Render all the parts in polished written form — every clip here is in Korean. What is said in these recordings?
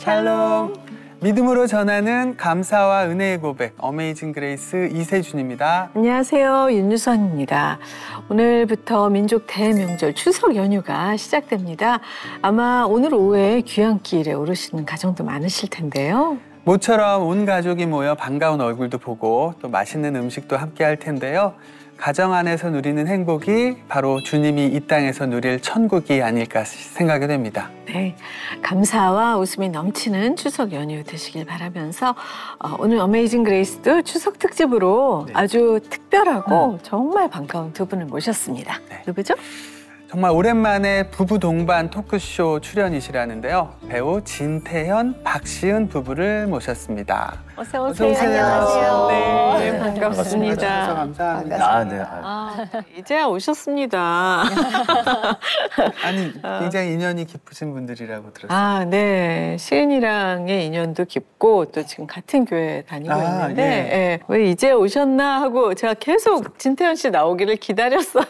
샬롬. 믿음으로 전하는 감사와 은혜의 고백, 어메이징 그레이스 이세준입니다. 안녕하세요. 윤유선입니다. 오늘부터 민족 대명절 추석 연휴가 시작됩니다. 아마 오늘 오후에 귀향길에 오르시는 가정도 많으실 텐데요. 모처럼 온 가족이 모여 반가운 얼굴도 보고 또 맛있는 음식도 함께 할 텐데요. 가정 안에서 누리는 행복이 바로 주님이 이 땅에서 누릴 천국이 아닐까 생각이 됩니다. 네, 감사와 웃음이 넘치는 추석 연휴 되시길 바라면서 오늘 어메이징 그레이스도 추석 특집으로 아주 특별하고 정말 반가운 두 분을 모셨습니다. 네. 누구죠? 정말 오랜만에 부부 동반 토크쇼 출연이시라는데요. 배우 진태현, 박시은 부부를 모셨습니다. 어서 오세요. 안녕하세요. 네, 반갑습니다. 감사합니다. 네. 이제야 오셨습니다. 아니, 굉장히 인연이 깊으신 분들이라고 들었어요. 네. 시은이랑의 인연도 깊고 또 지금 같은 교회 다니고 있는데 예. 왜 이제 오셨나 하고 제가 계속 진태현 씨 나오기를 기다렸어요.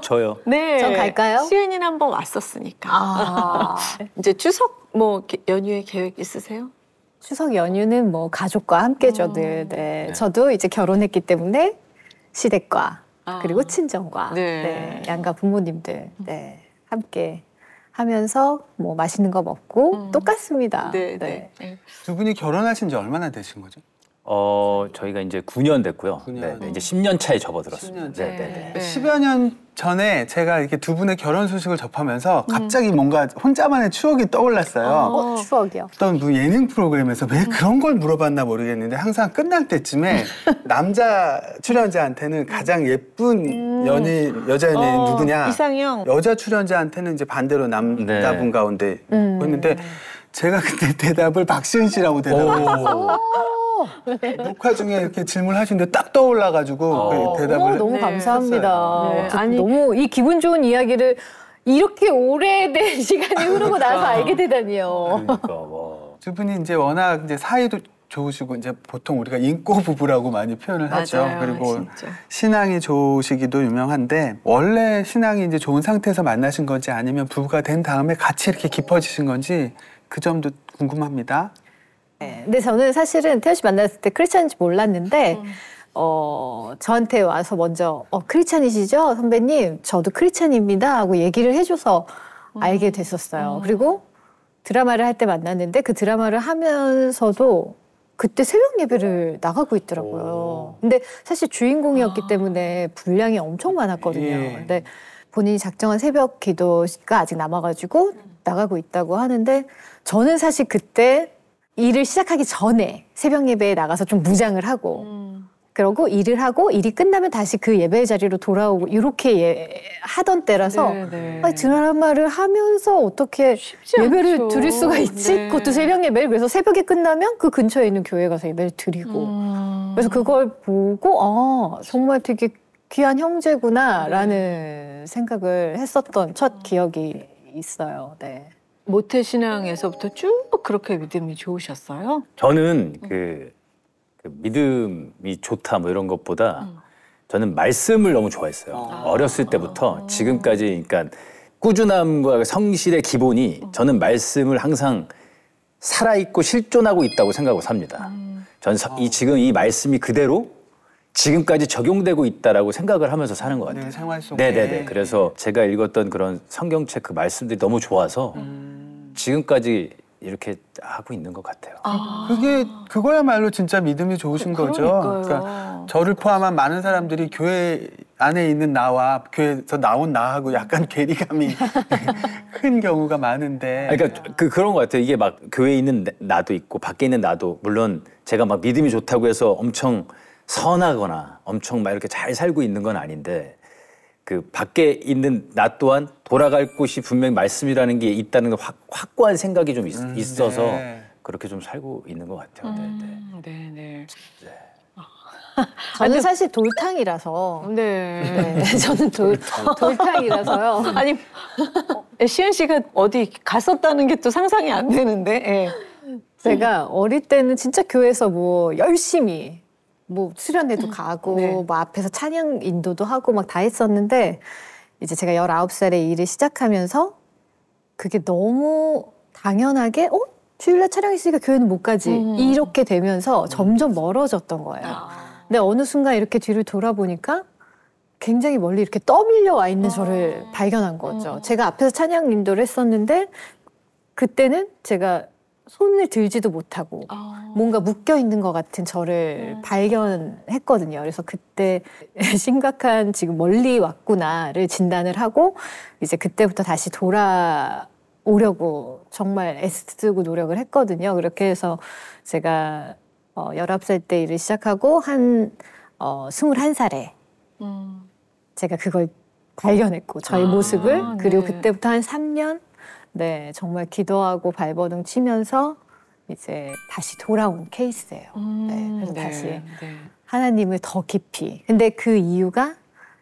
저요. 네. 전 갈까요? 시은이는 한번 왔었으니까. 이제 추석 연휴에 계획 있으세요? 추석 연휴는 뭐 가족과 함께죠. 네. 저도 이제 결혼했기 때문에 시댁과 그리고 친정과 양가 부모님들 함께 하면서 뭐 맛있는 거 먹고 똑같습니다. 네. 두 분이 결혼하신 지 얼마나 되신 거죠? 저희가 이제 9년 됐고요. 9년. 네, 이제 10년 차에 접어들었습니다. 10년 차. 네. 10여 년 전에 제가 이렇게 두 분의 결혼 소식을 접하면서 갑자기 뭔가 혼자만의 추억이 떠올랐어요. 추억이요. 어떤 예능 프로그램에서 왜 그런 걸 물어봤나 모르겠는데 항상 끝날 때쯤에 남자 출연자한테는 가장 예쁜 여자 연예인 누구냐, 이상형. 여자 출연자한테는 이제 반대로 남자분 가운데 했는데 제가 그때 대답을 박시은 씨라고 대답을 녹화 중에 이렇게 질문하시는데 딱 떠올라가지고 그 대답을 너무 감사합니다. 네. 아니, 너무 이 기분 좋은 이야기를 이렇게 오래된 시간이 흐르고 나서 알게 되다니요. 그러니까 두 분이 이제 워낙 이제 사이도 좋으시고 이제 보통 우리가 인꼬 부부라고 많이 표현을 하죠. 맞아요, 그리고 진짜. 신앙이 좋으시기도 유명한데 원래 신앙이 이제 좋은 상태에서 만나신 건지 아니면 부부가 된 다음에 같이 이렇게 깊어지신 건지 그 점도 궁금합니다. 네, 근데 저는 사실은 태연 씨 만났을 때 크리스찬인지 몰랐는데 저한테 와서 먼저 크리스찬이시죠? 선배님, 저도 크리스찬입니다 하고 얘기를 해줘서 알게 됐었어요. 그리고 드라마를 할 때 만났는데 그 드라마를 하면서도 그때 새벽 예배를 나가고 있더라고요. 근데 사실 주인공이었기 때문에 분량이 엄청 많았거든요. 예. 근데 본인이 작정한 새벽 기도가 아직 남아가지고 나가고 있다고 하는데 저는 사실 그때 일을 시작하기 전에 새벽 예배에 나가서 좀 무장을 하고 그러고 일을 하고 일이 끝나면 다시 그 예배 자리로 돌아오고 이렇게 하던 때라서 아니, 드라마를 하면서 어떻게 예배를 않죠. 드릴 수가 있지? 그것도 새벽 예배를. 그래서 새벽에 끝나면 그 근처에 있는 교회 가서 예배를 드리고 그래서 그걸 보고 정말 되게 귀한 형제구나라는 생각을 했었던 첫 기억이 있어요. 네. 모태신앙에서부터 쭉 그렇게 믿음이 좋으셨어요? 저는 그 믿음이 좋다 뭐 이런 것보다 저는 말씀을 너무 좋아했어요. 어렸을 때부터 지금까지 그러니까 꾸준함과 성실의 기본이 저는 말씀을 항상 살아있고 실존하고 있다고 생각하고 삽니다. 저는 지금 이 말씀이 그대로 지금까지 적용되고 있다라고 생각을 하면서 사는 것 같아요. 네, 생활 속에. 네네네. 그래서 제가 읽었던 그런 성경책 그 말씀들이 너무 좋아서 지금까지 이렇게 하고 있는 것 같아요. 그거야말로 진짜 믿음이 좋으신 거죠. 그러니까요. 그러니까 저를 포함한 많은 사람들이 교회 안에 있는 나와 교회에서 나온 나하고 약간 괴리감이 큰 경우가 많은데. 그러니까 그런 것 같아요. 이게 막 교회에 있는 나도 있고 밖에 있는 나도 물론 제가 막 믿음이 좋다고 해서 엄청 선하거나 엄청 막 이렇게 잘 살고 있는 건 아닌데 그 밖에 있는 나 또한 돌아갈 곳이 분명히 말씀이라는 게 있다는 걸 확고한 생각이 좀 있어서 그렇게 좀 살고 있는 것 같아요. 네네. 저는 사실 돌탕이라서 저는 돌탕이라서요. 아니 시은 씨가 어디 갔었다는 게 또 상상이 안 되는데 제가 어릴 때는 진짜 교회에서 뭐 열심히 뭐 수련회도 가고 뭐 앞에서 찬양 인도도 하고 막 다 했었는데 이제 제가 19살에 일을 시작하면서 그게 너무 당연하게 주일날 촬영 있으니까 교회는 못 가지. 이렇게 되면서 점점 멀어졌던 거예요. 근데 어느 순간 이렇게 뒤를 돌아보니까 굉장히 멀리 이렇게 떠밀려 와 있는 저를 발견한 거죠. 제가 앞에서 찬양 인도를 했었는데 그때는 제가 손을 들지도 못하고 뭔가 묶여 있는 것 같은 저를 발견했거든요. 그래서 그때 심각한 지금 멀리 왔구나를 진단을 하고 이제 그때부터 다시 돌아오려고 정말 애쓰고 노력을 했거든요. 그렇게 해서 제가 19살 때 일을 시작하고 한 21살에 제가 그걸 발견했고 저의 모습을 그리고 네. 그때부터 한 3년 네 정말 기도하고 발버둥 치면서 이제 다시 돌아온 케이스예요. 네, 그래서 다시 하나님을 더 깊이. 근데 그 이유가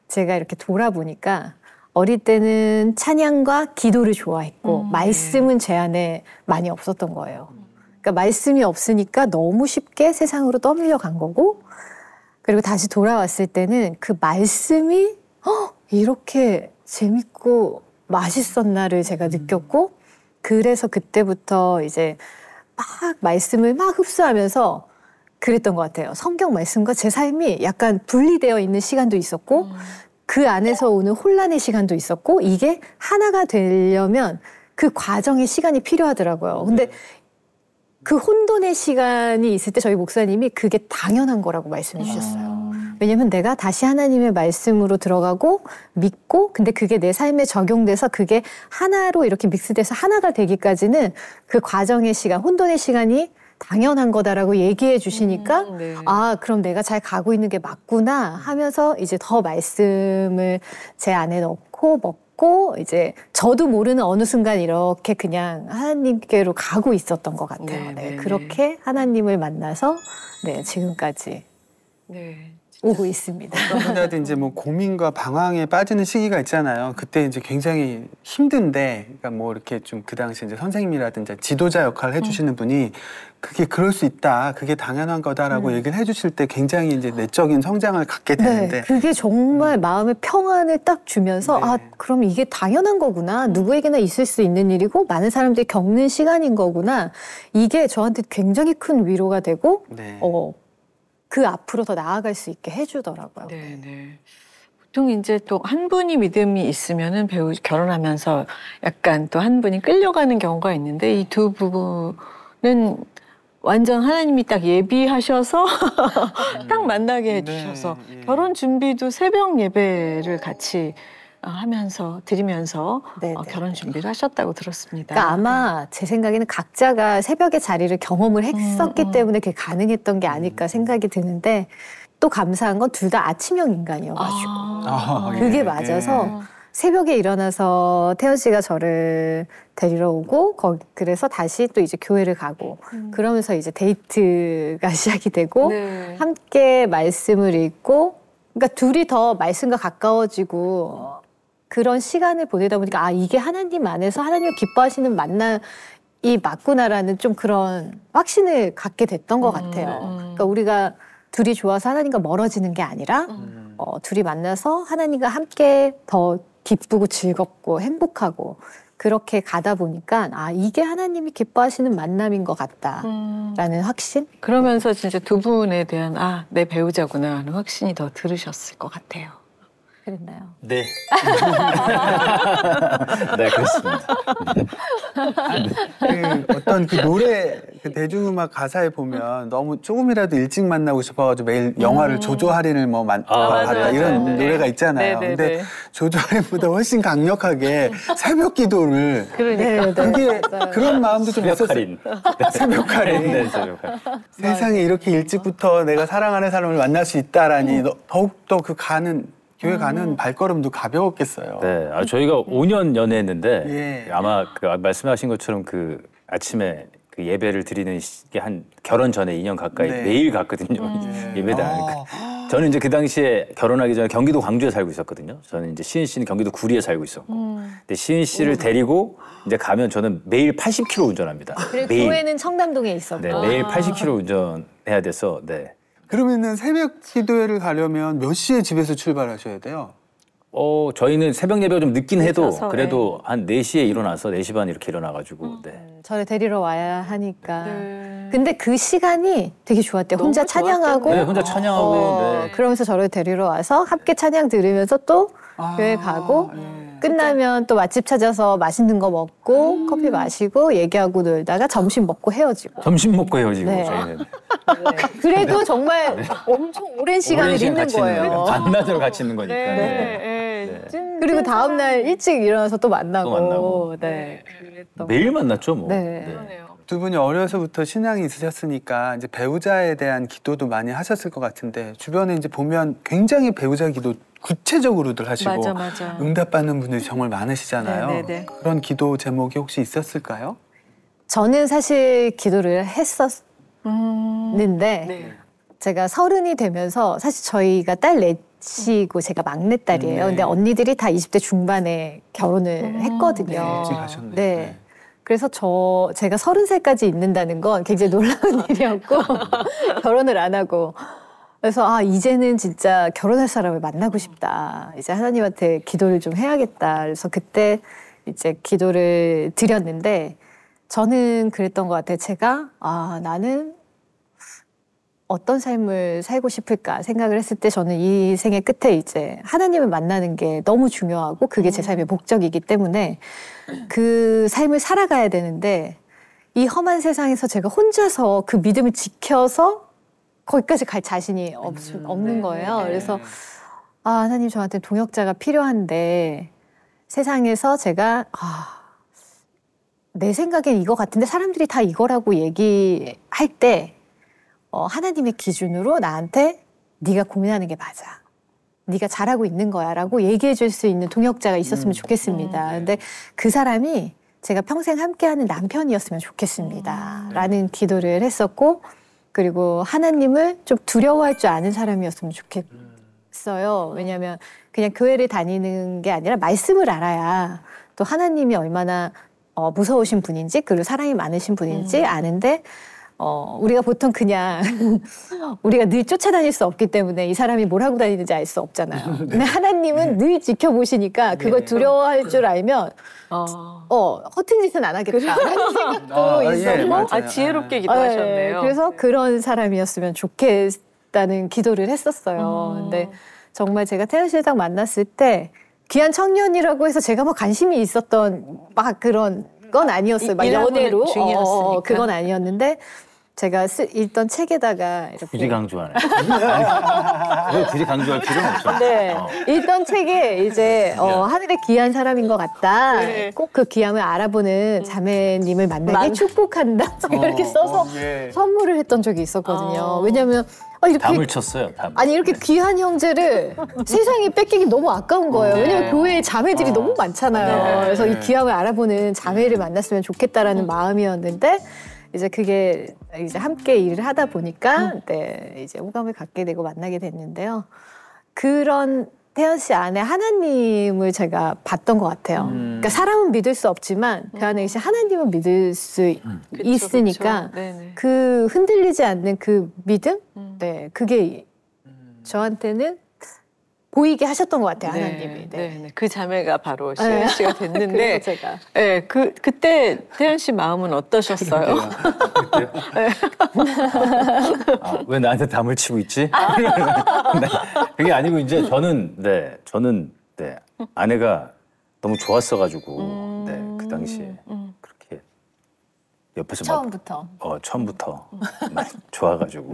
제가 이렇게 돌아보니까 어릴 때는 찬양과 기도를 좋아했고 말씀은 제 안에 많이 없었던 거예요. 그러니까 말씀이 없으니까 너무 쉽게 세상으로 떠밀려 간 거고 그리고 다시 돌아왔을 때는 그 말씀이 이렇게 재밌고 맛있었나를 제가 느꼈고 그래서 그때부터 이제 막 말씀을 막 흡수하면서 그랬던 것 같아요. 성경 말씀과 제 삶이 약간 분리되어 있는 시간도 있었고 그 안에서 오는 혼란의 시간도 있었고 이게 하나가 되려면 그 과정의 시간이 필요하더라고요. 근데 그 혼돈의 시간이 있을 때 저희 목사님이 그게 당연한 거라고 말씀해 주셨어요. 왜냐면 내가 다시 하나님의 말씀으로 들어가고 믿고 근데 그게 내 삶에 적용돼서 그게 하나로 이렇게 믹스돼서 하나가 되기까지는 그 과정의 시간, 혼돈의 시간이 당연한 거다라고 얘기해 주시니까 아 그럼 내가 잘 가고 있는 게 맞구나 하면서 이제 더 말씀을 제 안에 넣고 먹고 이제 저도 모르는 어느 순간 이렇게 그냥 하나님께로 가고 있었던 것 같아요. 네, 그렇게 하나님을 만나서 네 지금까지 오고 있습니다. 어떤 분야든 이제 뭐 고민과 방황에 빠지는 시기가 있잖아요. 그때 이제 굉장히 힘든데, 그러니까 뭐 이렇게 좀 그 당시 이제 선생님이라든지 지도자 역할을 해주시는 분이 그게 그럴 수 있다, 그게 당연한 거다라고 얘기를 해주실 때 굉장히 이제 내적인 성장을 갖게 되는데, 그게 정말 마음의 평안을 딱 주면서 아 그럼 이게 당연한 거구나, 누구에게나 있을 수 있는 일이고 많은 사람들이 겪는 시간인 거구나, 이게 저한테 굉장히 큰 위로가 되고 그 앞으로 더 나아갈 수 있게 해주더라고요. 보통 이제 또 한 분이 믿음이 있으면은 결혼하면서 약간 또 한 분이 끌려가는 경우가 있는데 이 두 부부는 완전 하나님이 딱 예비하셔서 딱 만나게 해주셔서 결혼 준비도 새벽 예배를 같이 하면서 드리면서 결혼 준비를 하셨다고 들었습니다. 그러니까 아마 제 생각에는 각자가 새벽의 자리를 경험을 했었기 때문에 그게 가능했던 게 아닐까 생각이 드는데 또 감사한 건 둘 다 아침형 인간이어가지고 그게 맞아서 새벽에 일어나서 태연 씨가 저를 데리러 오고 그래서 다시 또 이제 교회를 가고 그러면서 이제 데이트가 시작이 되고 함께 말씀을 읽고 그러니까 둘이 더 말씀과 가까워지고 그런 시간을 보내다 보니까 아 이게 하나님 안에서 하나님을 기뻐하시는 만남이 맞구나라는 좀 그런 확신을 갖게 됐던 것 같아요. 그러니까 우리가 둘이 좋아서 하나님과 멀어지는 게 아니라 둘이 만나서 하나님과 함께 더 기쁘고 즐겁고 행복하고 그렇게 가다 보니까 아 이게 하나님이 기뻐하시는 만남인 것 같다라는 확신? 그러면서 진짜 두 분에 대한 아 내 배우자구나 하는 확신이 더 들으셨을 것 같아요. 그랬나요? 네. 네, 그렇습니다. 어떤 그 노래, 그 대중음악 가사에 보면 너무 조금이라도 일찍 만나고 싶어가지고 매일 영화를 조조 할인을 뭐 봤다 이런 노래가 있잖아요. 근데 조조 할인보다 훨씬 강력하게 새벽 기도를 그게 그런 마음도 좀 새벽 있었어요. 할인. 새벽 할인. 네, 새벽 할인. 세상에 이렇게 일찍부터 내가 사랑하는 사람을 만날 수 있다라니 더욱더 그 교회 가는 발걸음도 가벼웠겠어요. 네, 저희가 5년 연애했는데 아마 그 말씀하신 것처럼 그 아침에 그 예배를 드리는 게 한 결혼 전에 2년 가까이 매일 갔거든요. 예배당. 저는 이제 그 당시에 결혼하기 전에 경기도 광주에 살고 있었거든요. 저는 이제 시은 씨는 경기도 구리에 살고 있었고. 근데 시은 씨를 데리고 이제 가면 저는 매일 80km 운전합니다. 그리고 매일. 교회는 청담동에 있었고. 네, 매일 80km 운전해야 돼서 그러면은 새벽 기도회를 가려면 몇 시에 집에서 출발하셔야 돼요? 저희는 새벽 예배가 좀 늦긴 해도 늦어서, 그래도 한 4시에 일어나서 4시 반 이렇게 일어나가지고 네. 저를 데리러 와야 하니까. 네. 근데 그 시간이 되게 좋았대요. 너무 혼자 찬양하고. 네, 혼자 찬양하고 네. 그러면서 저를 데리러 와서 함께 찬양 들으면서 또 교회 가고 끝나면 또 맛집 찾아서 맛있는 거 먹고 커피 마시고 얘기하고 놀다가 점심 먹고 헤어지고. 점심 먹고 헤어지고 네. 저희는 그래도 정말 엄청 오랜 시간을 오랜 시간 있는 같이 있는 거예요. 거니까. 반나절 같이 있는 거니까. 네. 네. 네. 그리고 다음 날 일찍 일어나서 또 만나고. 또 만나고. 네. 그랬던 매일 만났죠 뭐. 네. 그러네요. 두 분이 어려서부터 신앙이 있으셨으니까 이제 배우자에 대한 기도도 많이 하셨을 것 같은데 주변에 이제 보면 굉장히 배우자 기도 구체적으로들 하시고 맞아. 응답받는 분들이 정말 많으시잖아요. 네. 그런 기도 제목이 혹시 있었을까요? 저는 사실 기도를 했었는데 네. 제가 30이 되면서 사실 저희가 딸 넷이고 제가 막내딸이에요. 네. 근데 언니들이 다 20대 중반에 결혼을 했거든요. 일찍 하셨네. 네. 그래서 제가 30살까지 있는다는 건 굉장히 놀라운 일이었고 결혼을 안 하고 그래서 이제는 진짜 결혼할 사람을 만나고 싶다. 이제 하나님한테 기도를 좀 해야겠다. 그래서 그때 이제 기도를 드렸는데 저는 그랬던 것 같아요. 제가 나는 어떤 삶을 살고 싶을까 생각을 했을 때 저는 이 생의 끝에 이제 하나님을 만나는 게 너무 중요하고 그게 제 삶의 목적이기 때문에 그 삶을 살아가야 되는데 이 험한 세상에서 제가 혼자서 그 믿음을 지켜서 거기까지 갈 자신이 없는 거예요. 그래서 하나님 저한테 동역자가 필요한데 세상에서 제가 내 생각엔 이거 같은데 사람들이 다 이거라고 얘기할 때 하나님의 기준으로 나한테 네가 고민하는 게 맞아. 네가 잘하고 있는 거야 라고 얘기해 줄 수 있는 동역자가 있었으면 좋겠습니다. 근데 그 사람이 제가 평생 함께하는 남편이었으면 좋겠습니다. 라는 기도를 했었고 그리고 하나님을 좀 두려워할 줄 아는 사람이었으면 좋겠어요. 왜냐하면 그냥 교회를 다니는 게 아니라 말씀을 알아야 또 하나님이 얼마나 무서우신 분인지 그리고 사랑이 많으신 분인지 아는데 우리가 보통 그냥 우리가 늘 쫓아다닐 수 없기 때문에 이 사람이 뭘 하고 다니는지 알 수 없잖아요. 근데 하나님은 늘 지켜보시니까 그걸 두려워할 줄 알면 허튼 짓은 안 하겠다라는 생각도 있었고 지혜롭게 기도하셨네요. 그래서 그런 사람이었으면 좋겠다는 기도를 했었어요. 근데 정말 제가 태연 씨를 딱 만났을 때 귀한 청년이라고 해서 제가 뭐 관심이 있었던 막 그런 건 아니었어요. 막 연애로 중이었으니까. 그건 아니었는데 제가 읽던 책에다가 이렇게 굳이 강조하네. 굳이 강조할 필요는 없죠. 네, 읽던 책에 이제 하늘의 귀한 사람인 것 같다. 네. 꼭 그 귀함을 알아보는 자매님을 만나게 축복한다. 이렇게 써서 선물을 했던 적이 있었거든요. 왜냐하면 이렇게 담을 쳤어요. 담. 아니 이렇게 귀한 형제를 세상에 뺏기기 너무 아까운 거예요. 왜냐면 교회에 자매들이 너무 많잖아요. 그래서 이 귀함을 알아보는 자매를 만났으면 좋겠다라는 마음이었는데 이제 그게 이제 함께 일을 하다 보니까 이제 호감을 갖게 되고 만나게 됐는데요. 그런 태연 씨 안에 하나님을 제가 봤던 것 같아요. 그러니까 사람은 믿을 수 없지만 그 안에 하나님은 믿을 수 있으니까 그 흔들리지 않는 그 믿음? 네, 그게 저한테는 보이게 하셨던 것 같아요, 하나님이. 네. 그 자매가 바로 시은 씨가 됐는데, 제가. 네, 그때 태연 씨 마음은 어떠셨어요? 그때요? 왜 나한테 담을 치고 있지? 그게 아니고 이제 저는 아내가 너무 좋았어가지고 그 당시에 그렇게 옆에서 처음부터. 처음부터 좋아가지고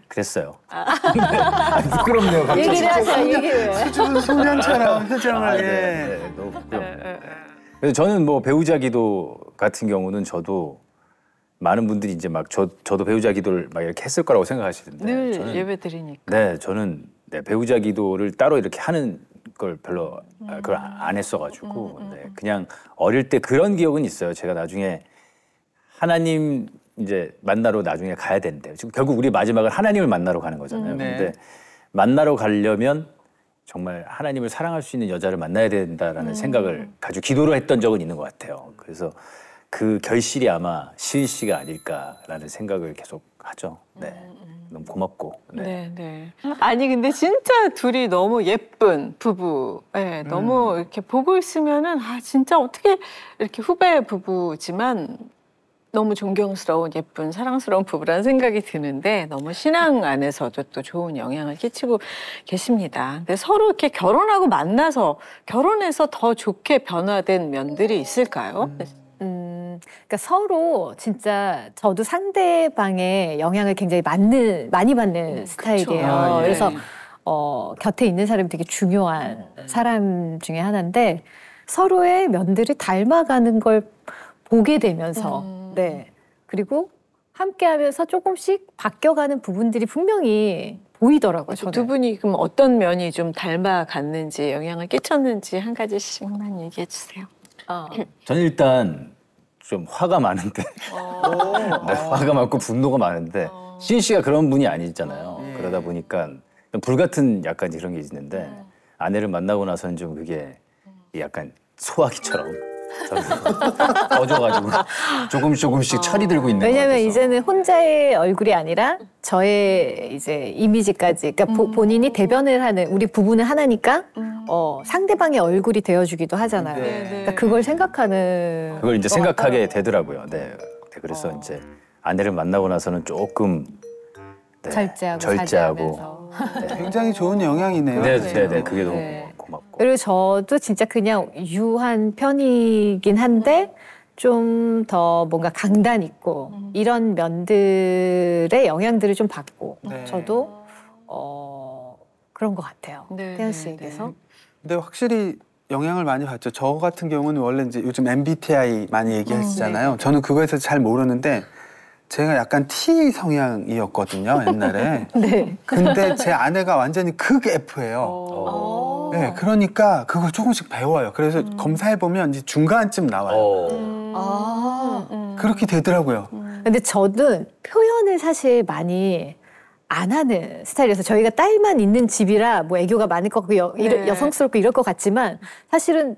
그랬어요. 부끄럽네요. 갑자기. 얘기를 하세요, 얘기를. 수줍은 소년처럼 표정을 너무 부끄럽네요. 그래서 저는 뭐 배우자 기도 같은 경우는 저도 많은 분들이 이제 막 저도 배우자 기도를 막 이렇게 했을 거라고 생각하시는데 늘 저는, 예배 드리니까. 네, 저는 배우자 기도를 따로 이렇게 하는 걸 별로 그걸 안 했어가지고 그냥 어릴 때 그런 기억은 있어요. 제가 나중에 하나님 이제 만나러 나중에 가야 된대요. 지금 결국 우리 마지막은 하나님을 만나러 가는 거잖아요. 근데 만나러 가려면 정말 하나님을 사랑할 수 있는 여자를 만나야 된다라는 생각을 가지고 기도를 했던 적은 있는 것 같아요. 그래서 그 결실이 아마 시은 씨가 아닐까라는 생각을 계속 하죠. 네. 너무 고맙고. 네, 네. 아니 근데 진짜 둘이 너무 예쁜 부부. 네, 너무 이렇게 보고 있으면은 진짜 어떻게 이렇게 후배 부부지만 너무 존경스러운 예쁜 사랑스러운 부부라는 생각이 드는데 너무 신앙 안에서도 또 좋은 영향을 끼치고 계십니다. 근데 서로 이렇게 결혼하고 만나서 결혼해서 더 좋게 변화된 면들이 있을까요? 그러니까 서로 진짜 저도 상대방의 영향을 굉장히 많이 받는 스타일이에요. 예. 그래서 곁에 있는 사람이 되게 중요한 사람 중에 하나인데 서로의 면들이 닮아가는 걸 보게 되면서 네. 그리고 함께하면서 조금씩 바뀌어가는 부분들이 분명히 보이더라고요. 저는. 두 분이 그럼 어떤 면이 좀 닮아갔는지 영향을 끼쳤는지 한 가지씩만 얘기해 주세요. 저는 일단 좀 화가 많은데 네, 화가 많고 분노가 많은데 시인 씨가 그런 분이 아니잖아요. 그러다 보니까 좀 불같은 약간 이런 게 있는데 아내를 만나고 나서는 좀 그게 약간 소화기처럼 꺼져가지고 조금씩 철이 들고 있는 거예요. 왜냐면 이제는 혼자의 얼굴이 아니라 저의 이제 이미지까지, 그러니까 본인이 대변을 하는, 우리 부부는 하나니까 상대방의 얼굴이 되어주기도 하잖아요. 네. 그러니까 그걸 생각하는 그걸 이제 것 생각하게 같더라고요. 되더라고요. 네. 그래서 이제 아내를 만나고 나서는 조금 네, 절제하고 절제하고 자제하면서. 굉장히 좋은 영향이네요. 네, 그게 너무 네. 고맙고. 그리고 저도 진짜 그냥 유한 편이긴 한데 좀 더 뭔가 강단 있고 이런 면들의 영향들을 좀 받고 네. 저도 그런 것 같아요. 네, 태연 네, 씨에게서. 근데 확실히 영향을 많이 받죠. 저 같은 경우는 원래 이제 요즘 MBTI 많이 얘기하시잖아요. 저는 그거에서 잘 모르는데 제가 약간 T 성향이었거든요, 옛날에. 네. 근데 제 아내가 완전히 극 F예요. 네, 그러니까 그걸 조금씩 배워요. 그래서 검사해보면 이제 중간쯤 나와요. 그렇게 되더라고요. 근데 저는 표현을 사실 많이 안 하는 스타일이어서 저희가 딸만 있는 집이라 뭐 애교가 많을 것 같고 여성스럽고 이럴 것 같지만 사실은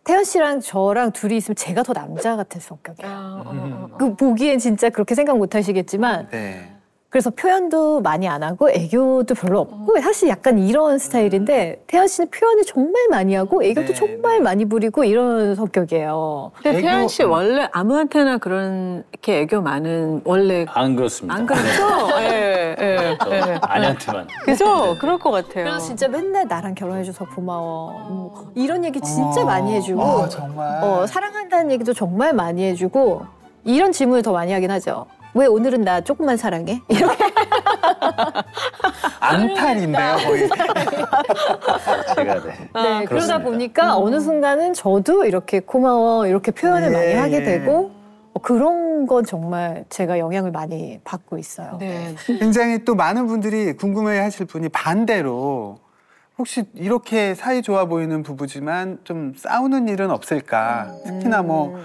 태연 씨랑 저랑 둘이 있으면 제가 더 남자 같은 성격이에요. 그 보기엔 진짜 그렇게 생각 못 하시겠지만 네. 그래서 표현도 많이 안 하고 애교도 별로 없고 사실 약간 이런 스타일인데 태연 씨는 표현을 정말 많이 하고 애교도 네, 정말 많이 부리고 이런 성격이에요. 근데 태연 씨 원래 아무한테나 그런 이렇게 애교 많은 원래 안 그렇습니다. 안 그렇죠? 예. 아내한테만. 그죠? 그럴 것 같아요. 그래서 진짜 맨날 나랑 결혼해줘서 고마워. 이런 얘기 진짜 많이 해주고 정말. 사랑한다는 얘기도 정말 많이 해주고 이런 질문을 더 많이 하긴 하죠. 왜 오늘은 나 조금만 사랑해? 이렇게. 앙탈인데요, 거의. 제가 네. 그러다 그렇습니다. 보니까 어느 순간은 저도 이렇게 고마워 이렇게 표현을 많이 하게 되고 그런 건 정말 제가 영향을 많이 받고 있어요. 네. 굉장히 또 많은 분들이 궁금해 하실 분이 반대로 혹시 이렇게 사이 좋아 보이는 부부지만 좀 싸우는 일은 없을까? 특히나 뭐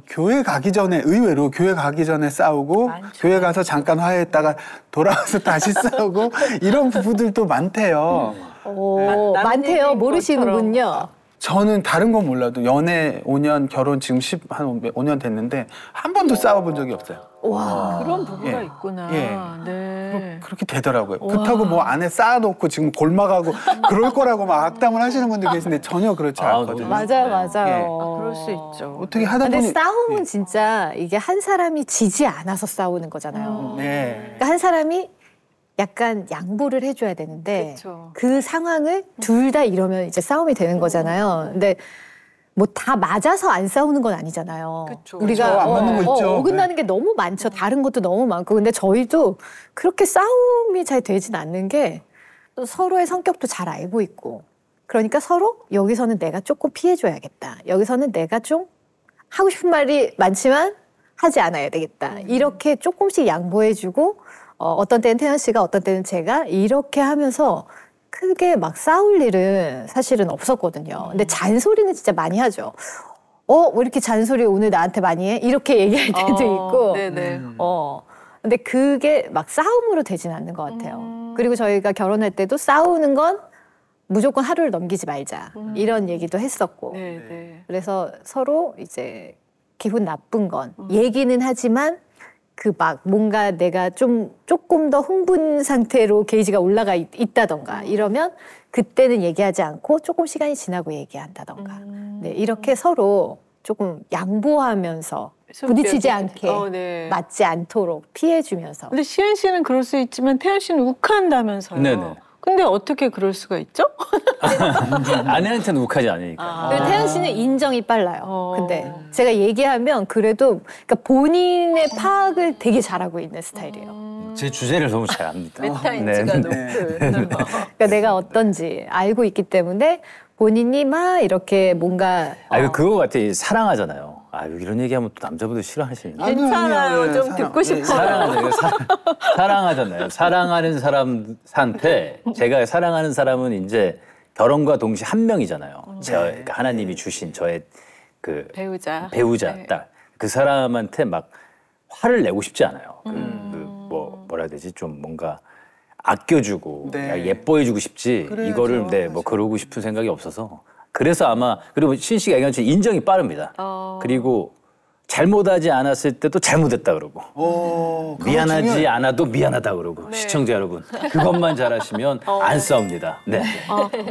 교회 가기 전에 의외로 교회 가기 전에 싸우고 많죠. 교회 가서 잠깐 화해했다가 돌아와서 다시 싸우고 이런 부부들도 많대요. 많대요. 모르시는군요. 저는 다른 건 몰라도 연애 5년, 결혼 지금 한 5년 됐는데 한 번도 싸워본 적이 없어요. 와. 그런 부부가 예. 있구나. 예. 네. 그렇게 되더라고요. 그렇다고 뭐 안에 쌓아놓고 지금 골마가고 그럴 거라고 막 악담을 하시는 분들 계신데 전혀 그렇지 않거든요. 맞아요. 그럴 수 있죠. 어떻게 하다 근데 보니 싸움은 진짜 이게 한 사람이 지지 않아서 싸우는 거잖아요. 네. 그러니까 한 사람이 약간 양보를 해줘야 되는데 그쵸. 그 상황을 둘 다 이러면 이제 싸움이 되는 거잖아요. 근데 뭐 다 맞아서 안 싸우는 건 아니잖아요. 그쵸. 우리가 그쵸, 안 맞는 거 있죠. 어긋나는 게 너무 많죠. 다른 것도 너무 많고. 근데 저희도 그렇게 싸움이 잘 되진 않는 게 또 서로의 성격도 잘 알고 있고. 그러니까 서로 여기서는 내가 조금 피해줘야겠다. 여기서는 내가 좀 하고 싶은 말이 많지만 하지 않아야 되겠다. 이렇게 조금씩 양보해주고 어떤 때는 태연 씨가 어떤 때는 제가 이렇게 하면서 크게 막 싸울 일은 사실은 없었거든요. 근데 잔소리는 진짜 많이 하죠. 왜 이렇게 잔소리 오늘 나한테 많이 해? 이렇게 얘기할 때도 있고. 네네. 근데 그게 막 싸움으로 되진 않는 것 같아요. 그리고 저희가 결혼할 때도 싸우는 건 무조건 하루를 넘기지 말자. 이런 얘기도 했었고. 네네. 그래서 서로 이제 기분 나쁜 건 얘기는 하지만 그 막 뭔가 내가 조금 더 흥분 상태로 게이지가 올라가 있다던가 이러면 그때는 얘기하지 않고 조금 시간이 지나고 얘기한다던가 네, 이렇게 서로 조금 양보하면서 부딪히지 않게 네. 맞지 않도록 피해주면서. 근데 시은 씨는 그럴 수 있지만 태연 씨는 욱한다면서요. 네네. 근데 어떻게 그럴 수가 있죠? 아내한테는 욱하지 않으니까. 그리고 태연 씨는 인정이 빨라요. 근데 제가 얘기하면 그래도 그러니까 본인의 파악을 되게 잘하고 있는 스타일이에요. 제 주제를 너무 잘 압니다. 메타인지가 높은. 그러니까 내가 어떤지 알고 있기 때문에 본인이 막 이렇게 뭔가 그거 같아. 사랑하잖아요. 이런 얘기하면 또 남자분들 싫어하시니까. 괜찮아요. 좀 듣고 싶어요. 사랑하잖아요. 사랑하는 사람한테 제가 사랑하는 사람은 이제 결혼과 동시에 한 명이잖아요. 그러니까 하나님이 주신 저의 그 배우자. 네. 딱 그 사람한테 막 화를 내고 싶지 않아요. 뭐라 해야 되지? 좀 뭔가 아껴주고 네. 예뻐해주고 싶지 그래야죠, 이거를 뭐 그러고 싶은 생각이 없어서 그래서 아마 그리고 신 씨가 얘기한 것처럼 인정이 빠릅니다. 그리고 잘못하지 않았을 때도 잘못했다 그러고 미안하지 않아도 미안하다 그러고 시청자 여러분 그것만 잘하시면 안 싸웁니다. 네.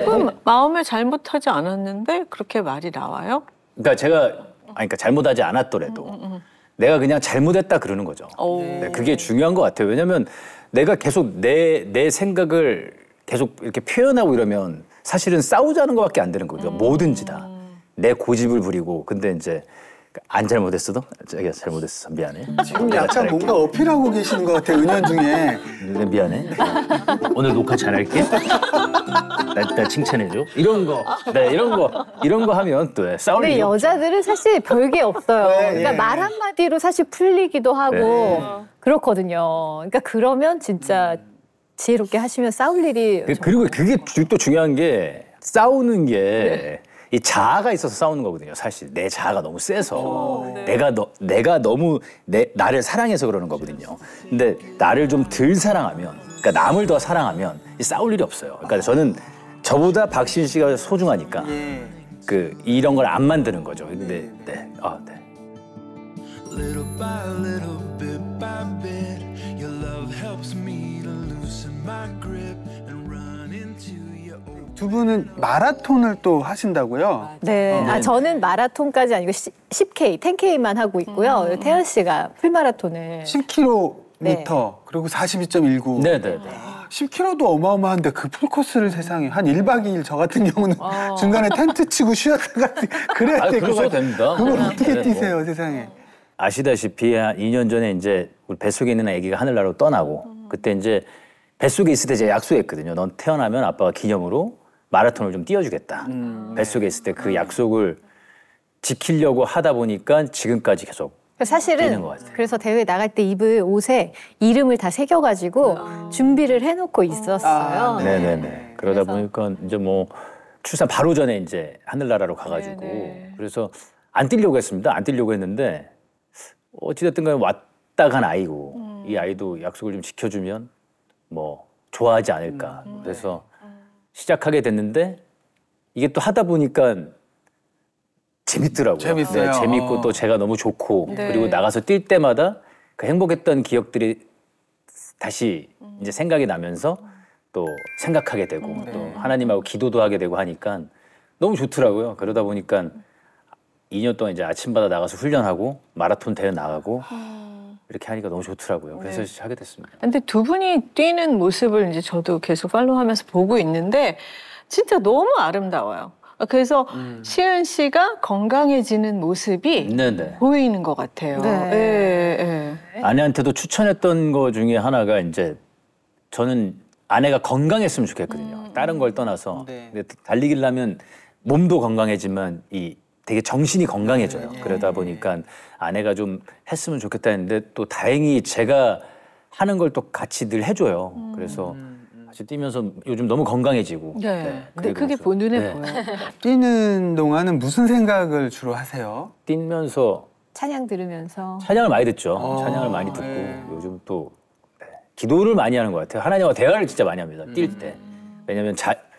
그럼 마음을 잘못하지 않았는데 그렇게 말이 나와요? 그러니까 제가 그러니까 잘못하지 않았더라도 내가 그냥 잘못했다 그러는 거죠. 네, 그게 중요한 것 같아요. 왜냐하면 내가 계속 내 생각을 계속 이렇게 표현하고 이러면 사실은 싸우자는 것밖에 안 되는 거죠. 뭐든지 다. 내 고집을 부리고 근데 이제 안 잘못했어도 자기가 잘못했어 미안해. 지금 약간 뭔가 어필하고 계시는 것 같아요. 은연중에. 미안해. 오늘 녹화 잘할게. 나 칭찬해줘. 이런 거 하면 또 싸울 근데 일이 없죠. 여자들은 사실 별게 없어요. 네, 그러니까 예. 말 한마디로 사실 풀리기도 하고 그렇거든요. 그러니까 그러면 진짜 지혜롭게 하시면 싸울 일이 그리고 그게 또 중요한 게 싸우는 게 이 자아가 있어서 싸우는 거거든요. 사실 내 자아가 너무 세서 내가 너무 나를 사랑해서 그러는 거거든요. 근데 나를 좀 덜 사랑하면, 그러니까 남을 더 사랑하면 싸울 일이 없어요. 그러니까 저는 저보다 박신 씨가 소중하니까 이런 걸 안 만드는 거죠. 근데 네. Little by little, bit by bit, your love helps me to loosen my grip and run into your old. 두 분은 마라톤을 또 하신다고요? 네. 저는 마라톤까지 아니고 10K, 10K만 하고 있고요. 태연 씨가 풀마라톤을 10km 네. 그리고 42.19. 네네네. 10km도 어마어마한데 그 풀코스를 세상에 한 1박 2일 저 같은 경우는 중간에 텐트 치고 쉬었다가 그래야 될 것 그러셔도 같아요. 됩니다. 그걸 어떻게 네, 뛰세요, 세상에. 아시다시피 한 2년 전에 이제 우리 뱃속에 있는 아기가 하늘나라로 떠나고 그때 이제 뱃속에 있을 때 제가 약속했거든요. 넌 태어나면 아빠가 기념으로 마라톤을 좀 뛰어주겠다. 뱃속에 있을 때 그 약속을 지키려고 하다 보니까 지금까지 계속 뛰는 사실은 것 같아요. 그래서 대회 나갈 때 입을 옷에 이름을 다 새겨가지고 준비를 해놓고 있었어요. 네네네. 그러다 보니까 이제 뭐 출산 바로 전에 이제 하늘나라로 가가지고 그래서 안 뛰려고 했습니다. 안 뛰려고 했는데 어찌됐든 간에 왔다 간 아이고 이 아이도 약속을 좀 지켜주면 뭐 좋아하지 않을까. 그래서 시작하게 됐는데 이게 또 하다 보니까 재밌더라고요. 재밌어요. 네, 재밌고 또 제가 너무 좋고 그리고 나가서 뛸 때마다 그 행복했던 기억들이 다시 이제 생각이 나면서 또 생각하게 되고 또 하나님하고 기도도 하게 되고 하니까 너무 좋더라고요. 그러다 보니까 2년 동안 이제 아침마다 나가서 훈련하고 마라톤 대회 나가고 이렇게 하니까 너무 좋더라고요. 그래서 하게 됐습니다. 근데 두 분이 뛰는 모습을 이제 저도 계속 팔로우하면서 보고 있는데 진짜 너무 아름다워요. 그래서 시은 씨가 건강해지는 모습이 네네. 보이는 것 같아요. 네. 아내한테도 추천했던 거 중에 하나가 이제 저는 아내가 건강했으면 좋겠거든요. 다른 걸 떠나서 근데 달리기를 하면 몸도 건강해지만 되게 정신이 건강해져요. 그러다 보니까 아내가 좀 했으면 좋겠다 했는데 또 다행히 제가 하는 걸 또 같이 늘 해줘요. 그래서 같이 뛰면서 요즘 너무 건강해지고. 근데 그게 눈에 보여요. 뛰는 동안은 무슨 생각을 주로 하세요? 뛰면서 찬양 들으면서 찬양을 많이 듣죠. 찬양을 많이 듣고 요즘 또 기도를 많이 하는 것 같아요. 하나님과 대화를 진짜 많이 합니다. 뛸 때. 왜냐하면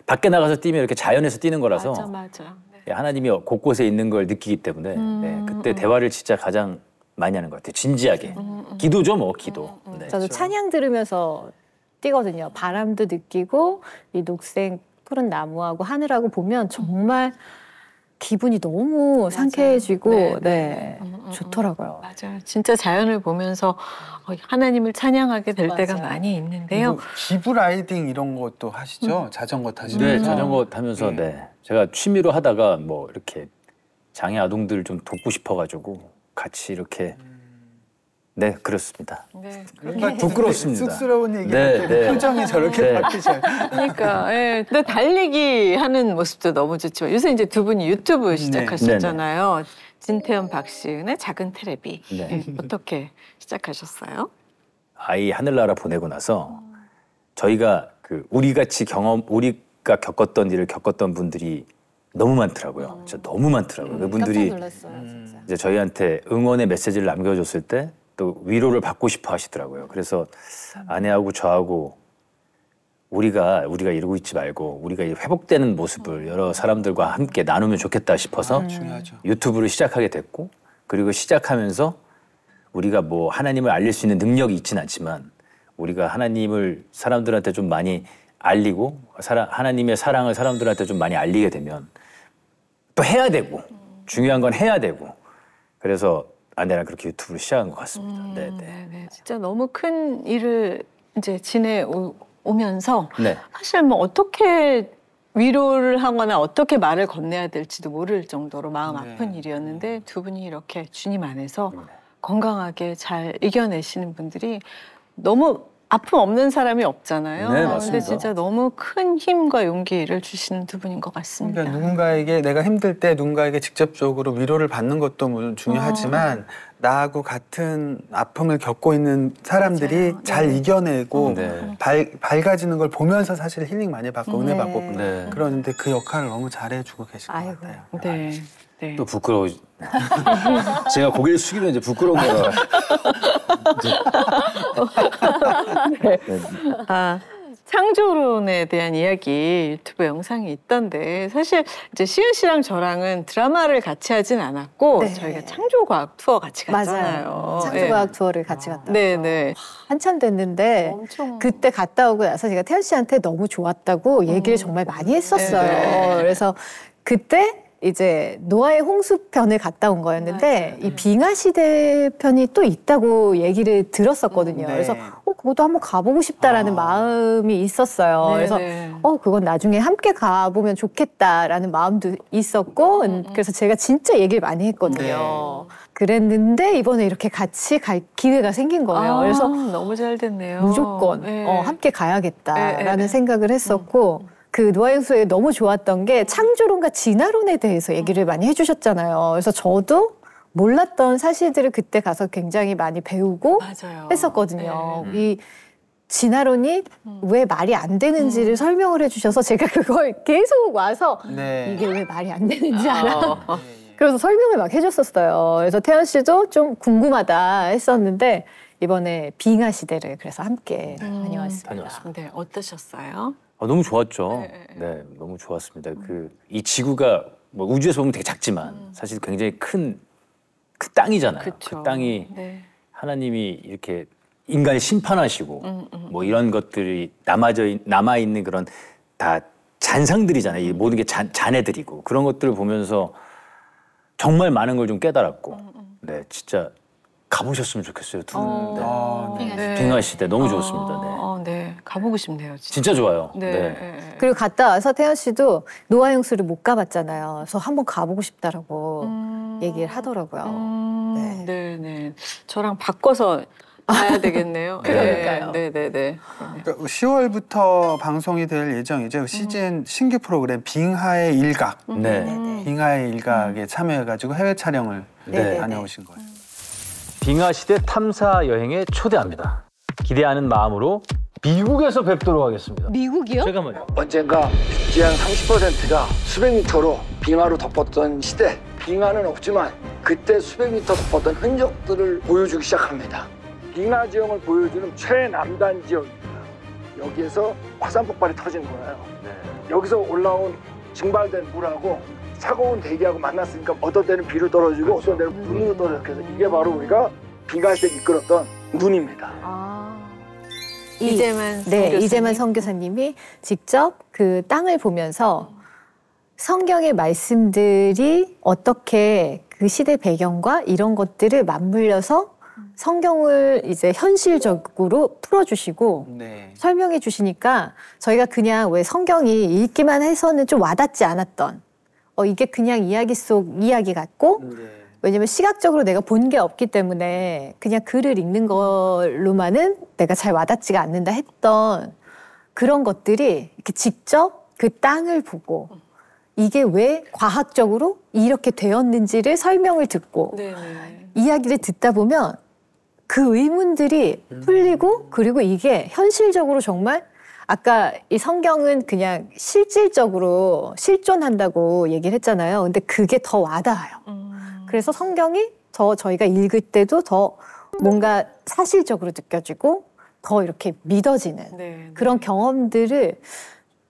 밖에 나가서 뛰면 이렇게 자연에서 뛰는 거라서 맞아. 하나님이 곳곳에 있는 걸 느끼기 때문에 그때 대화를 진짜 가장 많이 하는 것 같아요. 진지하게. 기도죠, 뭐 기도. 네. 저도 찬양 들으면서 뛰거든요. 바람도 느끼고 이 녹색 푸른 나무하고 하늘하고 보면 정말 기분이 너무 상쾌해지고 좋더라고요. 맞아요. 진짜 자연을 보면서 하나님을 찬양하게 될 때가 많이 있는데요. 기브 라이딩 이런 것도 하시죠? 자전거 타시면서. 네, 자전거 타면서 네. 제가 취미로 하다가 뭐 이렇게 장애 아동들 좀 돕고 싶어가지고 같이 이렇게 네 그렇습니다. 네. 뭔가 부끄럽습니다. 쑥스러운 얘기 네, 네. 표정이 저렇게 네. 바뀌셔요. 그러니까 근데 달리기 하는 모습도 너무 좋지만 요새 이제 두 분이 유튜브 시작하셨잖아요. 진태현 박시은의 작은 테레비. 네. 어떻게 시작하셨어요? 아이 하늘나라 보내고 나서 저희가 우리가 겪었던 일을 겪었던 분들이 너무 많더라고요. 진짜 너무 많더라고요. 그분들이 깜짝 놀랐어요, 진짜. 이제 저희한테 응원의 메시지를 남겨줬을 때 또 위로를 받고 싶어 하시더라고요. 그래서 아내하고 저하고 우리가 이러고 있지 말고 우리가 이 회복되는 모습을 여러 사람들과 함께 나누면 좋겠다 싶어서 중요하죠. 유튜브를 시작하게 됐고 그리고 시작하면서 우리가 뭐 하나님을 알릴 수 있는 능력이 있지는 않지만 우리가 하나님을 사람들한테 좀 많이 알리고 하나님의 사랑을 사람들한테 좀 많이 알리게 되면 또 해야 되고 중요한 건 해야 되고 그래서 아내랑 그렇게 유튜브를 시작한 것 같습니다. 네. 진짜 너무 큰 일을 이제 지내오면서 네. 사실 뭐 어떻게 위로를 하거나 어떻게 말을 건네야 될지도 모를 정도로 마음 아픈 일이었는데 두 분이 이렇게 주님 안에서 건강하게 잘 이겨내시는 분들이 너무 아픔 없는 사람이 없잖아요. 네, 맞습니다. 근데 진짜 너무 큰 힘과 용기를 주시는 두 분인 것 같습니다. 그러니까 누군가에게 내가 힘들 때 누군가에게 직접적으로 위로를 받는 것도 물론 중요하지만 나하고 같은 아픔을 겪고 있는 사람들이 맞아요. 잘 네. 이겨내고 네. 밝아지는 걸 보면서 사실 힐링 많이 받고 은혜 받고 네. 그러는데 그 역할을 너무 잘해주고 계신 것 아이고. 같아요. 네. 네. 또 부끄러워. 제가 고개를 숙이면 이제 부끄러운 거라. 창조론에 대한 이야기 유튜브 영상이 있던데 사실 이제 시은 씨랑 저랑은 드라마를 같이 하진 않았고 네. 저희가 창조과학 투어 같이 갔잖아요. 맞아요. 창조과학 투어를 같이 갔다 왔죠. 네. 한참 됐는데 엄청 그때 갔다 오고 나서 제가 태연 씨한테 너무 좋았다고 얘기를 정말 많이 했었어요. 네. 그래서 그때 이제 노아의 홍수편을 갔다 온 거였는데 이 빙하 시대 편이 또 있다고 얘기를 들었었거든요. 네. 그래서 그것도 한번 가보고 싶다라는 마음이 있었어요. 네, 그래서 네. 그건 나중에 함께 가보면 좋겠다라는 마음도 있었고 그래서 제가 진짜 얘기를 많이 했거든요. 그랬는데 이번에 이렇게 같이 갈 기회가 생긴 거예요. 그래서 너무 잘 됐네요. 무조건 네. 함께 가야겠다라는 네. 생각을 했었고 그 노아영수에 너무 좋았던 게 창조론과 진화론에 대해서 얘기를 많이 해주셨잖아요. 그래서 저도 몰랐던 사실들을 그때 가서 굉장히 많이 배우고 맞아요. 했었거든요. 이 진화론이 왜 말이 안 되는지를 설명을 해주셔서 제가 그걸 계속 와서 네. 이게 왜 말이 안 되는지 알아? 그래서 설명을 막 해줬었어요. 그래서 태연 씨도 좀 궁금하다 했었는데 이번에 빙하 시대를 그래서 함께 다녀왔습니다. 네, 어떠셨어요? 너무 좋았죠. 네, 너무 좋았습니다. 이 지구가 뭐 우주에서 보면 되게 작지만 사실 굉장히 큰 땅이잖아요. 그쵸. 그 땅이 네. 하나님이 이렇게 인간을 심판하시고 뭐 이런 것들이 남아 있는 그런 다 잔상들이잖아요. 이 모든 게 잔해들이고 그런 것들을 보면서 정말 많은 걸 좀 깨달았고, 네, 진짜 가보셨으면 좋겠어요. 두 분. 네. 빙하 시대 너무 좋습니다. 네, 가보고 싶네요. 진짜 좋아요. 네. 그리고 갔다 와서 태연 씨도 노아영수를 못 가봤잖아요. 그래서 한번 가보고 싶다라고 얘기를 하더라고요. 네. 저랑 바꿔서 가야 되겠네요. 그러니까요. 네. 그러니까 10월부터 방송이 될 예정이죠. 시즌 신규 프로그램 빙하의 일각. 네. 빙하의 일각에 참여해가지고 해외 촬영을 다녀오신 거예요. 빙하 시대 탐사 여행에 초대합니다. 기대하는 마음으로 미국에서 뵙도록 하겠습니다. 미국이요? 잠깐만요. 언젠가 육지한 30%가 수백 미터로 빙하로 덮었던 시대. 빙하는 없지만 그때 수백 미터 덮었던 흔적들을 보여주기 시작합니다. 빙하 지형을 보여주는 최남단 지역입니다. 여기에서 화산 폭발이 터진 거예요. 여기서 올라온 증발된 물하고 차가운 대기하고 만났으니까 어떤 때는 비로 떨어지고 어떤 때는 눈으로 떨어져. 그래서 이게 바로 우리가 비가 할 때 이끌었던 눈입니다. 이재만 이재만 선교사님이 직접 그 땅을 보면서 성경의 말씀들이 어떻게 그 시대 배경과 이런 것들을 맞물려서 성경을 이제 현실적으로 풀어주시고 네. 설명해 주시니까 저희가 그냥 왜 성경이 읽기만 해서는 좀 와닿지 않았던 이게 그냥 이야기 속 이야기 같고 네. 왜냐면 시각적으로 내가 본 게 없기 때문에 그냥 글을 읽는 걸로만은 내가 잘 와닿지가 않는다 했던 그런 것들이 이렇게 직접 그 땅을 보고 이게 왜 과학적으로 이렇게 되었는지를 설명을 듣고 이야기를 듣다 보면 그 의문들이 풀리고 그리고 이게 현실적으로 정말 아까 이 성경은 그냥 실질적으로 실존한다고 얘기를 했잖아요. 근데 그게 더 와닿아요. 그래서 성경이 저희가 읽을 때도 더 뭔가 사실적으로 느껴지고 더 이렇게 믿어지는 그런 경험들을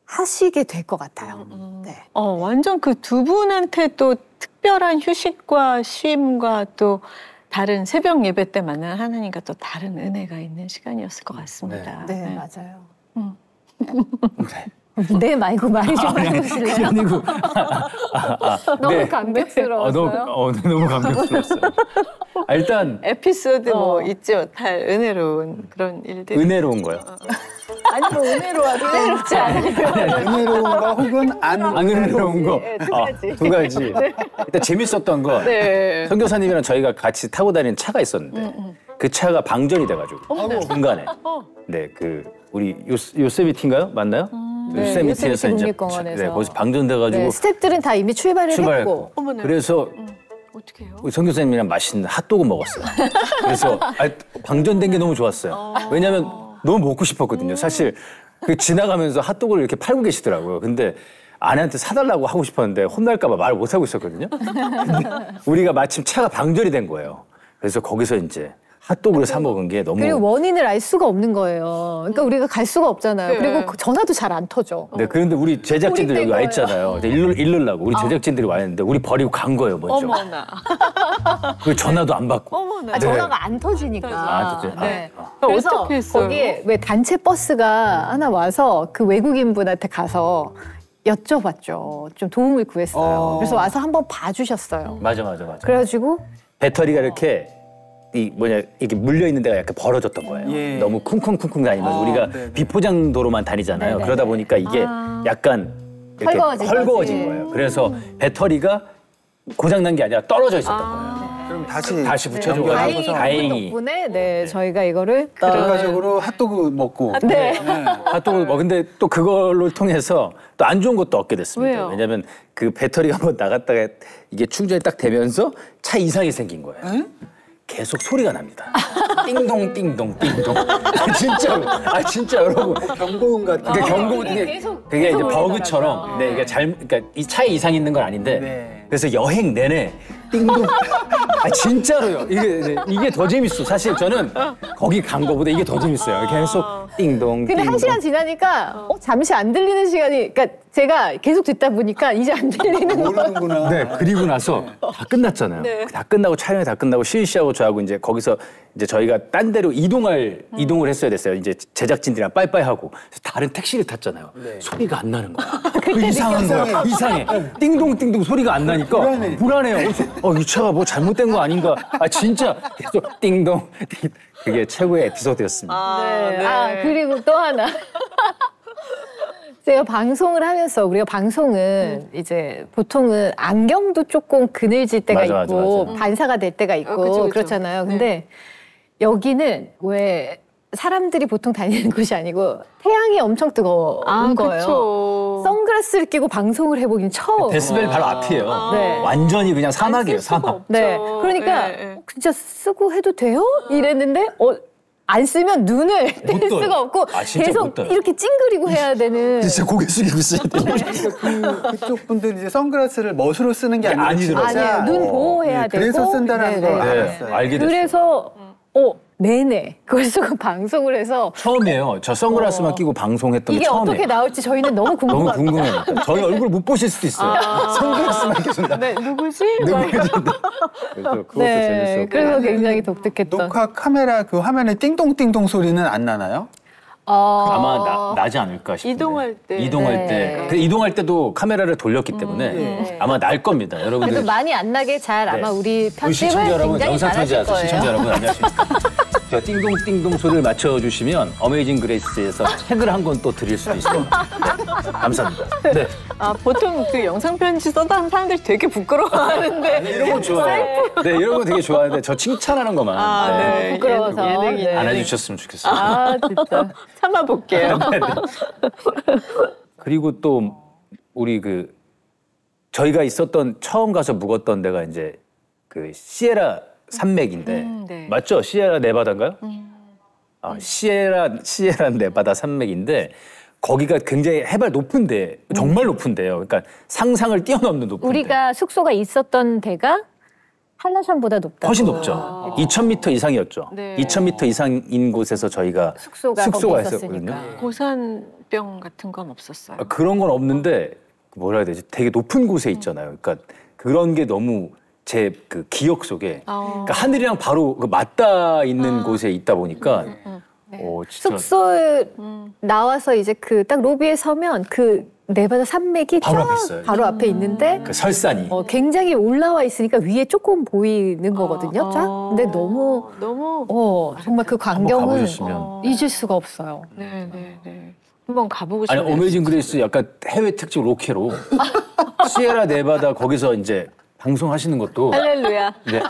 하시게 될 것 같아요. 네. 완전 그 두 분한테 또 특별한 휴식과 쉼과 또 다른 새벽 예배 때 만난 하나님과 또 다른 은혜가 있는 시간이었을 것 같습니다. 네, 맞아요. 네 말고 말이 좀 해보실래요? 아니고 너무 감격스러웠어요. 너무 감격스러웠어요. 일단 에피소드 뭐 있죠. 다 은혜로운 그런 일들. 은혜로운 거요. 아니 뭐 은혜로워도 있지 않아요. 은혜로운가 혹은 안 은혜로운 거. 두 가지. 네. 일단 재밌었던 건 선교사님이랑 저희가 같이 타고 다니는 차가 있었는데 그 차가 방전이 돼가지고 중간에 그 우리 요세미티인가요? 맞나요? 요세미티에서 이제 국립공원에서. 거기서 방전돼가지고 스태프들은 다 이미 출발을 했고 그래서 어떻게 해요? 우리 선교사님이랑 맛있는 핫도그 먹었어요. 그래서 방전된 게 너무 좋았어요. 왜냐하면 너무 먹고 싶었거든요. 사실 그 지나가면서 핫도그를 이렇게 팔고 계시더라고요. 근데 아내한테 사달라고 하고 싶었는데 혼날까 봐 말을 못 하고 있었거든요. 근데 우리가 마침 차가 방전이 된 거예요. 그래서 거기서 이제 핫도그를 사 먹은 게 너무 그리고 원인을 알 수가 없는 거예요. 그러니까 우리가 갈 수가 없잖아요. 그리고 전화도 잘 안 터져. 네, 그런데 우리 제작진들 여기 와 있잖아요. 잃으려고 우리 제작진들이 와 있는데 우리 버리고 간 거예요, 먼저. 어머나. 그 전화도 안 받고. 어머나. 전화가 안 터지니까. 안 터져. 네. 그래서 어떻게 했어요? 거기에 왜 단체 버스가 하나 와서 그 외국인 분한테 가서 여쭤봤죠. 좀 도움을 구했어요. 그래서 와서 한번 봐주셨어요. 맞아. 그래가지고 배터리가 이렇게 이렇게 물려 있는 데가 약간 벌어졌던 거예요. 예. 너무 쿵쿵쿵쿵 다니면서 우리가 네네. 비포장 도로만 다니잖아요. 네네네. 그러다 보니까 이게 약간 이렇게 헐거워진 거예요. 그래서 배터리가 고장 난 게 아니라 떨어져 있었던 거예요. 그럼 다시 붙여주고 다행히 덕분에 저희가 이거를 결과적으로 핫도그 먹고 핫도그 근데 또 그걸로 통해서 또 안 좋은 것도 얻게 됐습니다. 왜요? 왜냐하면 그 배터리가 한번 나갔다가 이게 충전이 딱 되면서 차 이상이 생긴 거예요. 계속 소리가 납니다. 띵동 띵동 띵동. 진짜 여러분. 경고음 같은. 그게 경고 그게 이제 버그처럼. 네, 이게 그러니까 이 차에 이상이 있는 건 아닌데. 네. 그래서 여행 내내 띵동. 진짜로요. 이게 더 재밌어. 사실 저는 거기 간 거보다 이게 더 재밌어요. 계속 띵동. 근데 띵동. 1시간 지나니까 잠시 안 들리는 시간이 그러니까 제가 계속 듣다 보니까 이제 안 들리는 거예요. 모르는구나. 네, 그리고 나서 다 끝났잖아요. 다 끝나고 촬영이 다 끝나고 시은 씨하고 저하고 이제 거기서 이제 저희가 딴 데로 이동을 했어야 됐어요. 이제 제작진들이랑 빠이빠이 하고 다른 택시를 탔잖아요. 소리가 안 나는 거야. 이상한 거야. 이상해. 띵동띵동 소리가 안 나니까 불안해요. 이 차가 뭐 잘못된 거 아닌가? 진짜 계속 띵동. 그게 최고의 에피소드였습니다. 그리고 또 하나. 제가 방송을 하면서 우리가 방송은 이제 보통은 안경도 조금 그늘질 때가 있고 반사가 될 때가 있고 그쵸. 그렇잖아요. 근데 여기는 왜 사람들이 보통 다니는 곳이 아니고 태양이 엄청 뜨거운 거예요. 그쵸. 선글라스를 끼고 방송을 해보긴 처음. 데시벨 바로 앞이에요. 네. 완전히 그냥 사막이에요, 사막. 네. 그러니까 진짜 쓰고 해도 돼요? 이랬는데 안 쓰면 눈을 뗄 떠요. 수가 없고 진짜 계속 못 떠요. 이렇게 찡그리고 해야 되는. 진짜 고개 숙이고 있어야 돼요. 그쪽 분들은 이제 선글라스를 멋으로 쓰는 게 아니라 아니더라고요. 아니에요. 눈 보호해야 되고. 그래서 쓴다는 걸 알았어요. 알게 됐어요. 그래서 내내 그걸 쓰고 방송을 해서 처음이에요. 저 선글라스만 끼고 방송했던 게 이게 처음이에요. 어떻게 나올지 저희는 너무 너무 궁금합니다. 궁금해요. 저희 얼굴 못 보실 수도 있어요. 선글라스만 끼고 나. 네, 누구지? 그래서 그것도 네, 재밌었고. 그래서 굉장히 독특했던. 녹화 카메라 그 화면에 띵동띵동 소리는 안 나나요? 아마 나지 않을까 싶은데. 이동할 때. 이동할 네. 때. 근데 이동할 때도 카메라를 돌렸기 때문에 아마 날 겁니다. 그래도 여러분들. 많이 안 나게 잘 아마 네. 우리 우리 편집을 시청자 여러분, 굉장히 영상 잘하실 편지하세요. 거예요. 시청자 여러분 안녕하십니까. 저 띵동띵동 소리를 맞춰주시면 어메이징 그레이스에서 책을 한 권 또 드릴 수도 있습니다. 네. 감사합니다. 네. 보통 그 영상 편지 써다 하는 사람들이 되게 부끄러워하는데. 이런 거 좋아해요. 네, 이런 거 되게 좋아하는데 저 칭찬하는 것만 네. 부끄러워서. 예능이. 네. 안 해주셨으면 좋겠어요. 진짜. 참아볼게요. 그리고 또 우리 그 저희가 있었던 처음 가서 묵었던 데가 이제 그 시에라 산맥인데 네. 맞죠? 시에라 네바다인가요? 시에라 네바다 산맥인데 거기가 굉장히 해발 높은데 정말 높은데요. 그러니까 상상을 뛰어넘는 높은데. 우리가 숙소가 있었던 데가 한라산보다 높다. 훨씬 높죠. 2,000m 이상이었죠. 네. 2,000m 이상인 곳에서 저희가 숙소가 숙소가 거기 있었거든요. 있었으니까. 고산병 같은 건 없었어요. 그런 건 없는데 뭐라 해야 되지? 되게 높은 곳에 있잖아요. 그러니까 그런 게 너무 제 그 기억 속에 그러니까 하늘이랑 바로 그 맞닿아 있는 곳에 있다 보니까 진짜 숙소에 나와서 이제 그 딱 로비에 서면 그 네바다 산맥이 바로 쫙 앞에 있어요. 바로 앞에 있는데 그 설산이 굉장히 올라와 있으니까 위에 조금 보이는 거거든요. 쫙. 근데 너무 정말 그 광경은 가보셨으면. 잊을 수가 없어요. 네. 한번 가보고 아니 싶네요. 어메이징 그레이스 약간 해외 특집 로케로 시에라 네바다 거기서 이제 방송하시는 것도 할렐루야. 네,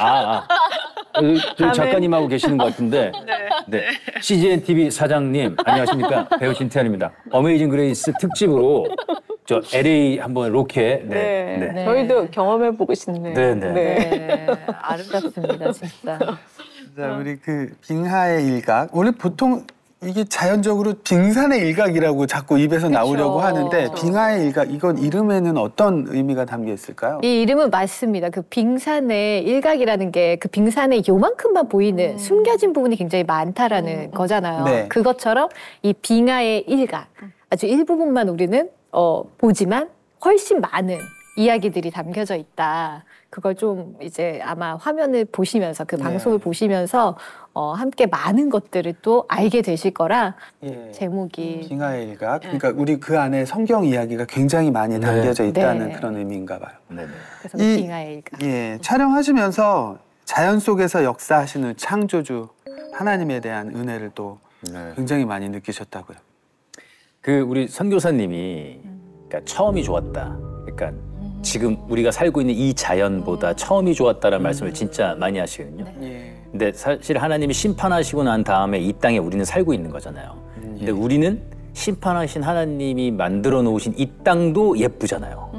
저희 작가님하고 계시는 것 같은데 네. CGN TV 사장님 안녕하십니까. 배우 진태현입니다. 어메이징 그레이스 특집으로 저 LA 한번 로케 네. 저희도 경험해보고 싶네요. 네. 아름답습니다, 진짜. 자, 우리 그 빙하의 일각. 원래 보통 이게 자연적으로 빙산의 일각이라고 자꾸 입에서 나오려고 하는데 빙하의 일각 이건 이름에는 어떤 의미가 담겨 있을까요? 이 이름은 맞습니다. 그 빙산의 일각이라는 게 그 빙산의 요만큼만 보이는 숨겨진 부분이 굉장히 많다라는 거잖아요. 네. 그것처럼 이 빙하의 일각, 아주 일부분만 우리는 보지만 훨씬 많은 이야기들이 담겨져 있다. 그걸 좀 이제 아마 화면을 보시면서 그 방송을 보시면서 함께 많은 것들을 또 알게 되실 거라 제목이 빙하의 일각. 그러니까 우리 그 안에 성경 이야기가 굉장히 많이 담겨져 있다는 그런 의미인가 봐요. 그래서 빙하의 일각. 촬영하시면서 자연 속에서 역사하시는 창조주 하나님에 대한 은혜를 또 굉장히 많이 느끼셨다고요. 그 우리 선교사님이 그러니까 처음이 좋았다. 그러니까 지금 우리가 살고 있는 이 자연보다 처음이 좋았다라는 말씀을 진짜 많이 하시거든요. 근데 사실 하나님이 심판하시고 난 다음에 이 땅에 우리는 살고 있는 거잖아요. 근데 우리는 심판하신 하나님이 만들어 놓으신 이 땅도 예쁘잖아요.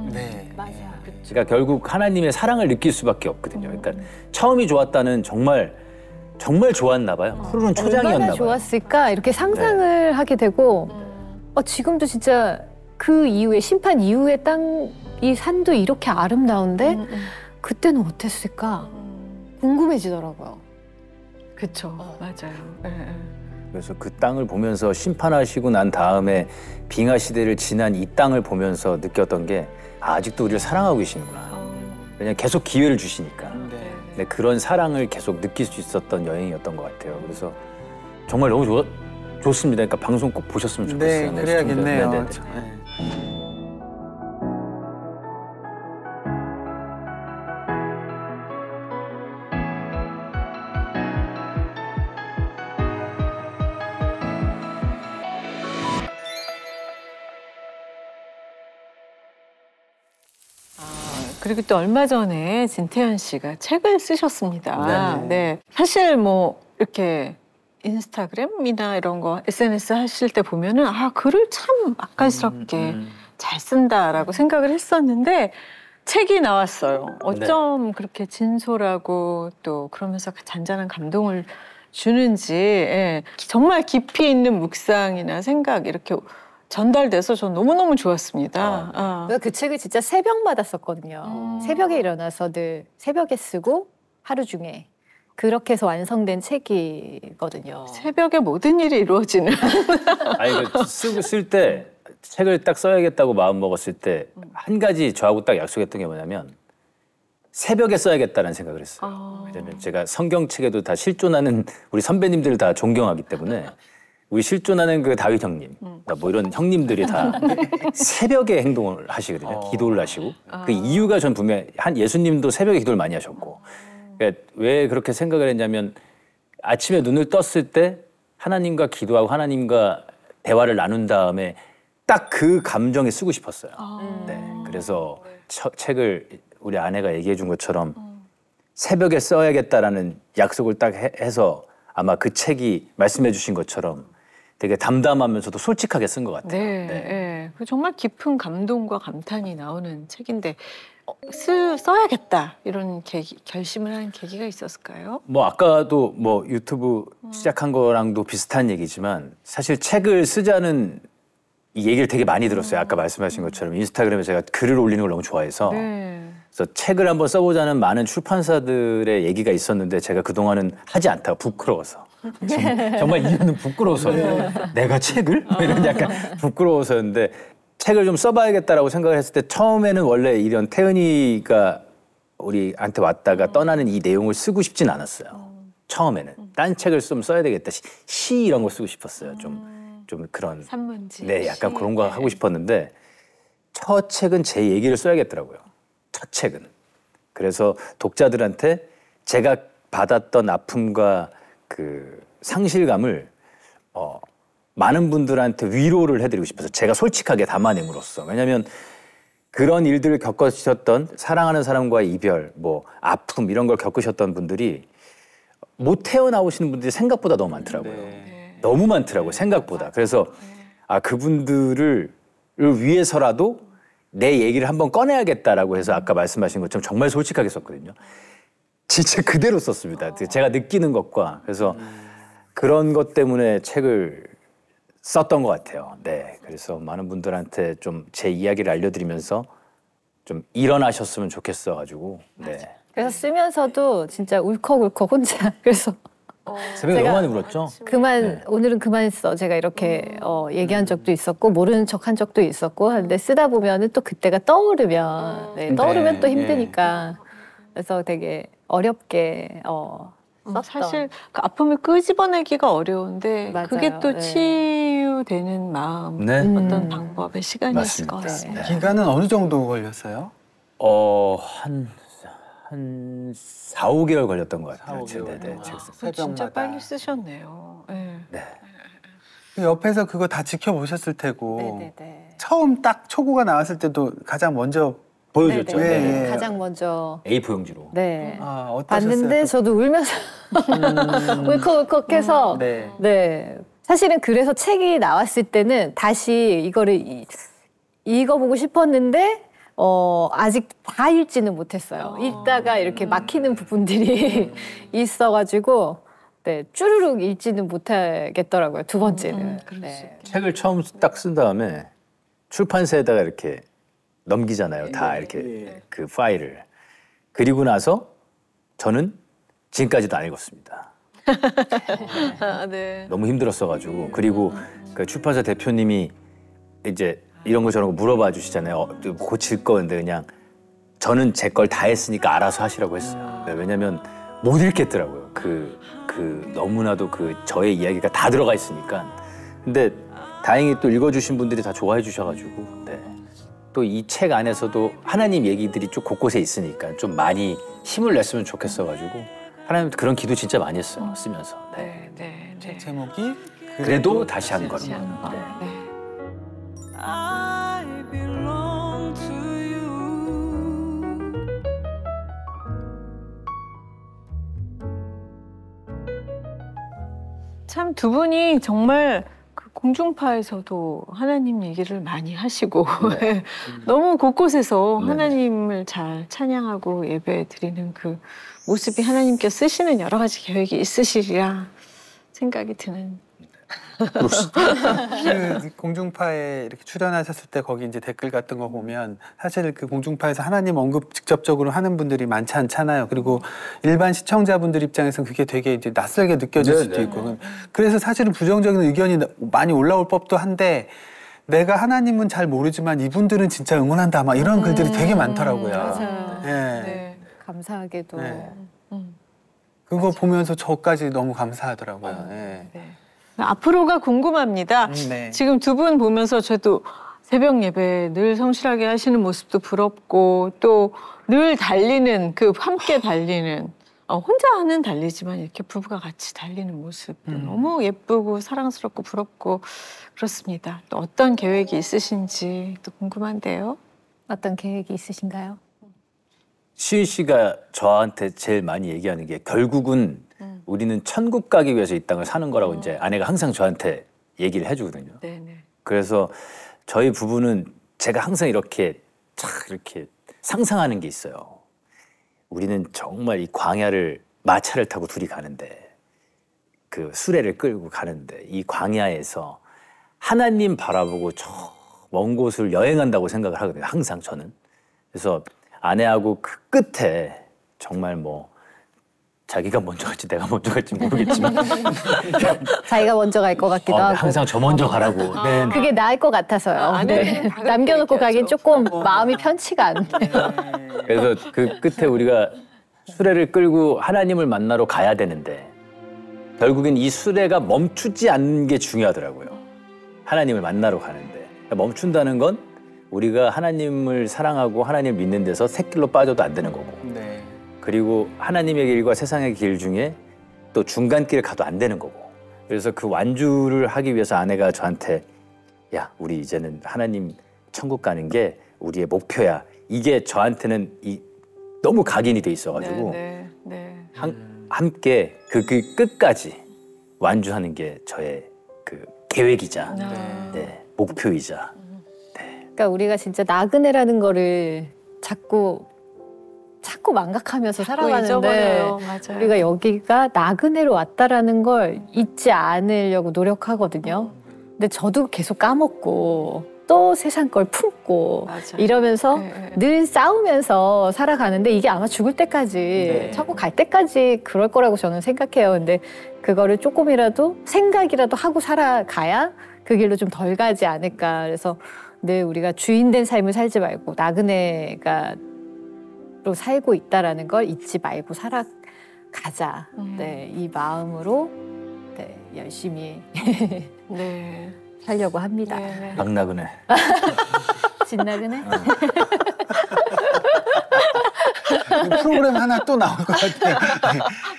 맞아요. 그러니까 결국 하나님의 사랑을 느낄 수밖에 없거든요. 그러니까 처음이 좋았다는 정말 좋았나 봐요. 푸르른 초장이었나 얼마나 봐요. 좋았을까 이렇게 상상을 하게 되고 지금도 진짜 그 이후에 심판 이후에 이 산도 이렇게 아름다운데 그때는 어땠을까 궁금해지더라고요. 그쵸. 맞아요. 그래서 그 땅을 보면서 심판하시고 난 다음에 빙하 시대를 지난 이 땅을 보면서 느꼈던 게 아직도 우리를 사랑하고 계시는구나. 왜냐면 계속 기회를 주시니까. 근데 그런 사랑을 계속 느낄 수 있었던 여행이었던 것 같아요. 그래서 정말 너무 좋습니다. 그러니까 방송 꼭 보셨으면 좋겠어요. 네, 그래야겠네요. 네네네. 그리고 또 얼마 전에 진태현 씨가 책을 쓰셨습니다. 네. 사실 뭐 이렇게 인스타그램이나 이런 거 SNS 하실 때 보면은 글을 참 맛깔스럽게 잘 쓴다라고 생각을 했었는데 책이 나왔어요. 어쩜 그렇게 진솔하고 또 그러면서 잔잔한 감동을 주는지 정말 깊이 있는 묵상이나 생각 이렇게 전달돼서 전 너무너무 좋았습니다. 그 책을 진짜 새벽마다 썼거든요. 새벽에 일어나서 늘 새벽에 쓰고 하루 중에 그렇게 해서 완성된 책이거든요. 새벽에 모든 일이 이루어지는. 아니 쓸 때 책을 딱 써야겠다고 마음 먹었을 때 한 가지 저하고 딱 약속했던 게 뭐냐면 새벽에 써야겠다는 생각을 했어요. 왜냐면 제가 성경책에도 다 실존하는 우리 선배님들을 다 존경하기 때문에 우리 실존하는 그 다윗 형님, 뭐 이런 형님들이 다 새벽에 행동을 하시거든요. 기도를 하시고. 그 이유가 전 분명히 한 예수님도 새벽에 기도를 많이 하셨고. 그러니까 왜 그렇게 생각을 했냐면 아침에 눈을 떴을 때 하나님과 기도하고 하나님과 대화를 나눈 다음에 딱 그 감정에 쓰고 싶었어요. 네, 그래서 책을 우리 아내가 얘기해 준 것처럼 새벽에 써야겠다라는 약속을 딱 해서 아마 그 책이 말씀해 주신 것처럼 되게 담담하면서도 솔직하게 쓴 것 같아요. 네, 네. 정말 깊은 감동과 감탄이 나오는 책인데 써야겠다 이런 결심을 한 계기가 있었을까요? 뭐 아까도 뭐 유튜브 시작한 거랑도 비슷한 얘기지만 사실 책을 쓰자는 이 얘기를 되게 많이 들었어요. 아까 말씀하신 것처럼 인스타그램에 제가 글을 올리는 걸 너무 좋아해서 그래서 책을 한번 써보자는 많은 출판사들의 얘기가 있었는데 제가 그동안은 하지 않다가 부끄러워서 정말 이유는 부끄러워서 내가 책을? 이런 약간 부끄러워서였는데 책을 좀 써봐야겠다라고 생각을 했을 때 처음에는 원래 이런 태은이가 우리한테 왔다가 떠나는 이 내용을 쓰고 싶진 않았어요. 처음에는 딴 책을 좀 써야 되겠다. 시 이런 거 쓰고 싶었어요. 좀 그런 산문지. 네, 약간 그런 거 하고 싶었는데 첫 책은 제 얘기를 써야겠더라고요. 첫 책은. 그래서 독자들한테 제가 받았던 아픔과 그 상실감을 많은 분들한테 위로를 해드리고 싶어서 제가 솔직하게 담아냄으로써. 왜냐하면 그런 일들을 겪으셨던 사랑하는 사람과의 이별, 뭐 아픔 이런 걸 겪으셨던 분들이 못 태어나오시는 분들이 생각보다 너무 많더라고요. 너무 많더라고요. 생각보다. 그래서 그분들을 위해서라도 내 얘기를 한번 꺼내야겠다라고 해서 아까 말씀하신 것처럼 정말 솔직하게 썼거든요. 진짜 그대로 썼습니다. 제가 느끼는 것과. 그래서 그런 것 때문에 책을 썼던 것 같아요. 네, 그래서 많은 분들한테 좀 제 이야기를 알려드리면서 좀 일어나셨으면 좋겠어가지고. 네. 그래서 쓰면서도 진짜 울컥울컥 혼자 그래서 새벽에 너무 많이 울었죠? 오늘은 그만했어. 제가 이렇게 얘기한 적도 있었고 모르는 척한 적도 있었고 하는데 쓰다 보면은 또 그때가 떠오르면 떠오르면 또 힘드니까 그래서 되게 어렵게 썼던. 사실 그 아픔을 끄집어내기가 어려운데 맞아요. 그게 또 치유되는 마음 어떤 방법의 시간이었을 것 같습니다. 기간은 어느 정도 걸렸어요? 한 4, 5개월 걸렸던 것 같아요. 4, 5개월. 네, 진짜 빨리 쓰셨네요. 네. 그 옆에서 그거 다 지켜보셨을 테고 네네네. 처음 딱 초고가 나왔을 때도 가장 먼저 보여줬죠. 네네네. 네. 가장 먼저 A4 용지로. 네. 어떠셨어요? 봤는데 저도 울면서 울컥울컥해서 네. 사실은 그래서 책이 나왔을 때는 다시 이거를 읽어보고 싶었는데 아직 다 읽지는 못했어요. 읽다가 이렇게 막히는 부분들이 있어가지고 네, 쭈르륵 읽지는 못하겠더라고요. 두 번째는. 네. 책을 처음 딱 쓴 다음에 출판사에다가 이렇게 넘기잖아요. 다 이렇게 그 파일을. 그리고 나서 저는 지금까지도 안 읽었습니다. 네. 너무 힘들었어가지고. 그리고 그 출판사 대표님이 이제 이런 거 저런 거 물어봐 주시잖아요. 고칠 거인데 그냥 저는 제 걸 다 했으니까 알아서 하시라고 했어요. 네, 왜냐면 못 읽겠더라고요. 너무나도 저의 이야기가 다 들어가 있으니까. 근데 다행히 또 읽어주신 분들이 다 좋아해 주셔가지고. 네. 또 이 책 안에서도 하나님 얘기들이 좀 곳곳에 있으니까 좀 많이 힘을 냈으면 좋겠어가지고 하나님한테 그런 기도 진짜 많이 했어요. 쓰면서. 네. 책 제목이 그래도 다시 한 건. I belong to you. 참 두 분이 정말 그 공중파에서도 하나님 얘기를 많이 하시고 너무 곳곳에서 하나님을 잘 찬양하고 예배 드리는 그 모습이 하나님께서 쓰시는 여러 가지 계획이 있으시리라 생각이 드는 그 공중파에 이렇게 출연하셨을 때 거기 이제 댓글 같은 거 보면 사실 그 공중파에서 하나님 언급 직접적으로 하는 분들이 많지 않잖아요. 그리고 일반 시청자분들 입장에서는 그게 되게 이제 낯설게 느껴질 수도 있고. 그래서 사실은 부정적인 의견이 많이 올라올 법도 한데 내가 하나님은 잘 모르지만 이분들은 진짜 응원한다 막 이런 글들이 되게 많더라고요. 맞아요. 네. 감사하게도. 네. 그거 보면서 저까지 너무 감사하더라고요. 네. 앞으로가 궁금합니다. 네. 지금 두 분 보면서 저도 새벽 예배 늘 성실하게 하시는 모습도 부럽고 또 늘 달리는 그 함께 달리는 혼자는 달리지만 이렇게 부부가 같이 달리는 모습도 너무 예쁘고 사랑스럽고 부럽고 그렇습니다. 또 어떤 계획이 있으신지 또 궁금한데요. 어떤 계획이 있으신가요? 시은 씨가 저한테 제일 많이 얘기하는 게 결국은 우리는 천국 가기 위해서 이 땅을 사는 거라고 이제 아내가 항상 저한테 얘기를 해주거든요. 네네. 그래서 저희 부부는 제가 항상 이렇게 이렇게 상상하는 게 있어요. 우리는 정말 이 광야를 마차를 타고 둘이 가는데 그 수레를 끌고 가는데 이 광야에서 하나님 바라보고 저 먼 곳을 여행한다고 생각을 하거든요. 항상 저는. 그래서 아내하고 그 끝에 정말 뭐 자기가 먼저 갈지 내가 먼저 갈지 모르겠지만 자기가 먼저 갈 것 같기도 하고. 항상 저 먼저 가라고. 네. 그게 나을 것 같아서요. 네. 남겨놓고 가긴 조금 마음이 편치가 않네. 그래서 그 끝에 우리가 수레를 끌고 하나님을 만나러 가야 되는데 결국엔 이 수레가 멈추지 않는 게 중요하더라고요. 하나님을 만나러 가는데 멈춘다는 건 우리가 하나님을 사랑하고 하나님을 믿는 데서 샛길로 빠져도 안 되는 거고 네. 그리고 하나님의 길과 세상의 길 중에 또 중간길을 가도 안 되는 거고 그래서 그 완주를 하기 위해서 아내가 저한테 야 우리 이제는 하나님 천국 가는 게 우리의 목표야. 이게 저한테는 너무 각인이 돼 있어가지고 함께 그 끝까지 완주하는 게 저의 그 계획이자 목표이자. 그러니까 우리가 진짜 나그네라는 거를 자꾸 망각하면서 살아가는데 맞아요. 우리가 여기가 나그네로 왔다라는 걸 잊지 않으려고 노력하거든요. 근데 저도 계속 까먹고 또 세상 걸 품고 이러면서 늘 싸우면서 살아가는데 이게 아마 죽을 때까지 천국 갈 때까지 그럴 거라고 저는 생각해요. 근데 그거를 조금이라도 생각이라도 하고 살아가야 그 길로 좀 덜 가지 않을까. 그래서 늘 우리가 주인된 삶을 살지 말고 나그네가 로 살고 있다라는 걸 잊지 말고 살아가자. 네, 이 마음으로 열심히 살려고 합니다. 박나그네. 진나그네? 프로그램 하나 또 나올 것 같아요.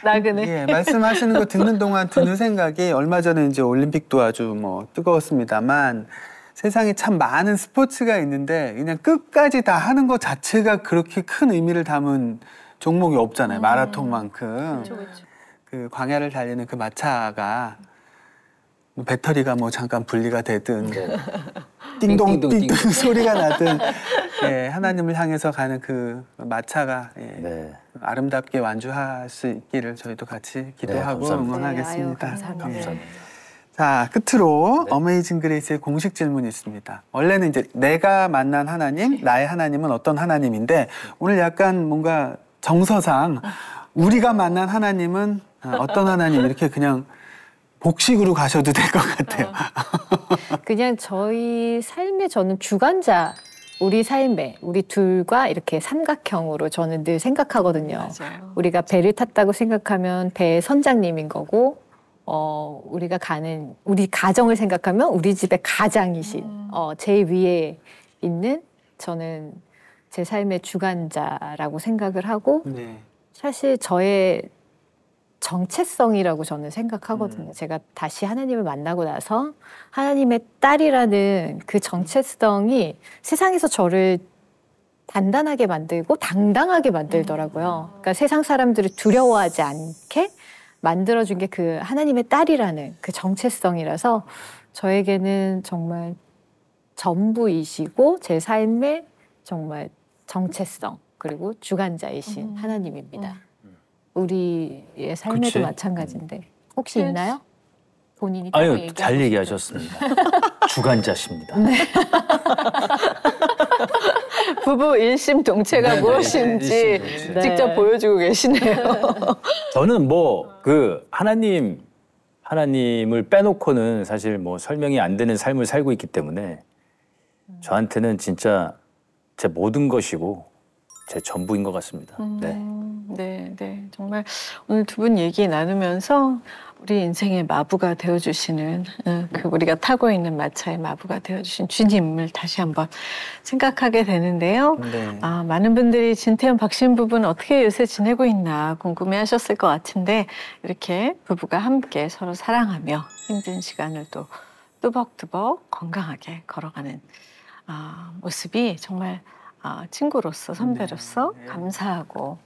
나그네. 예, 말씀하시는 거 듣는 동안 드는 생각이 얼마 전에 이제 올림픽도 아주 뭐 뜨거웠습니다만 세상에 참 많은 스포츠가 있는데 그냥 끝까지 다 하는 것 자체가 그렇게 큰 의미를 담은 종목이 없잖아요. 마라톤만큼. 그렇죠. 그 광야를 달리는 그 마차가 뭐 배터리가 뭐 잠깐 분리가 되든 띵동 띵동 소리가 나든 하나님을 향해서 가는 그 마차가 아름답게 완주할 수 있기를 저희도 같이 기도하고 응원하겠습니다. 감사합니다. 자, 끝으로 어메이징 그레이스의 공식 질문이 있습니다. 원래는 이제 내가 만난 하나님, 나의 하나님은 어떤 하나님인데 오늘 약간 뭔가 정서상 우리가 만난 하나님은 어떤 하나님 이렇게 그냥 복식으로 가셔도 될 것 같아요. 그냥 저희 삶의 저는 주관자, 우리 삶에 우리 둘과 이렇게 삼각형으로 저는 늘 생각하거든요. 맞아요. 우리가 배를 탔다고 생각하면 배의 선장님인 거고 우리가 가는 우리 가정을 생각하면 우리 집의 가장이신 제일 위에 있는 저는 제 삶의 주관자라고 생각을 하고 사실 저의 정체성이라고 저는 생각하거든요. 제가 다시 하나님을 만나고 나서 하나님의 딸이라는 그 정체성이 세상에서 저를 단단하게 만들고 당당하게 만들더라고요. 그러니까 세상 사람들을 두려워하지 않게 만들어준 게 그 하나님의 딸이라는 그 정체성이라서 저에게는 정말 전부이시고 제 삶의 정말 정체성 그리고 주관자이신 하나님입니다. 우리의 삶에도 마찬가지인데 혹시 있나요? 본인이 따로 아유, 얘기하고 잘 얘기하셨습니다. 주관자십니다. 부부 일심동체가 네네, 무엇인지 일심동체. 직접 네. 보여주고 계시네요. 저는 뭐 그 하나님을 빼놓고는 사실 뭐 설명이 안 되는 삶을 살고 있기 때문에 저한테는 진짜 제 모든 것이고 제 전부인 것 같습니다. 네. 네, 네. 정말 오늘 두 분 얘기 나누면서 우리 인생의 마부가 되어주시는 그 우리가 타고 있는 마차의 마부가 되어주신 주님을 다시 한번 생각하게 되는데요. 네. 아, 많은 분들이 진태현 박신 부부는 어떻게 요새 지내고 있나 궁금해하셨을 것 같은데 이렇게 부부가 함께 서로 사랑하며 힘든 시간을 또 뚜벅뚜벅 건강하게 걸어가는 모습이 정말 친구로서 선배로서 감사하고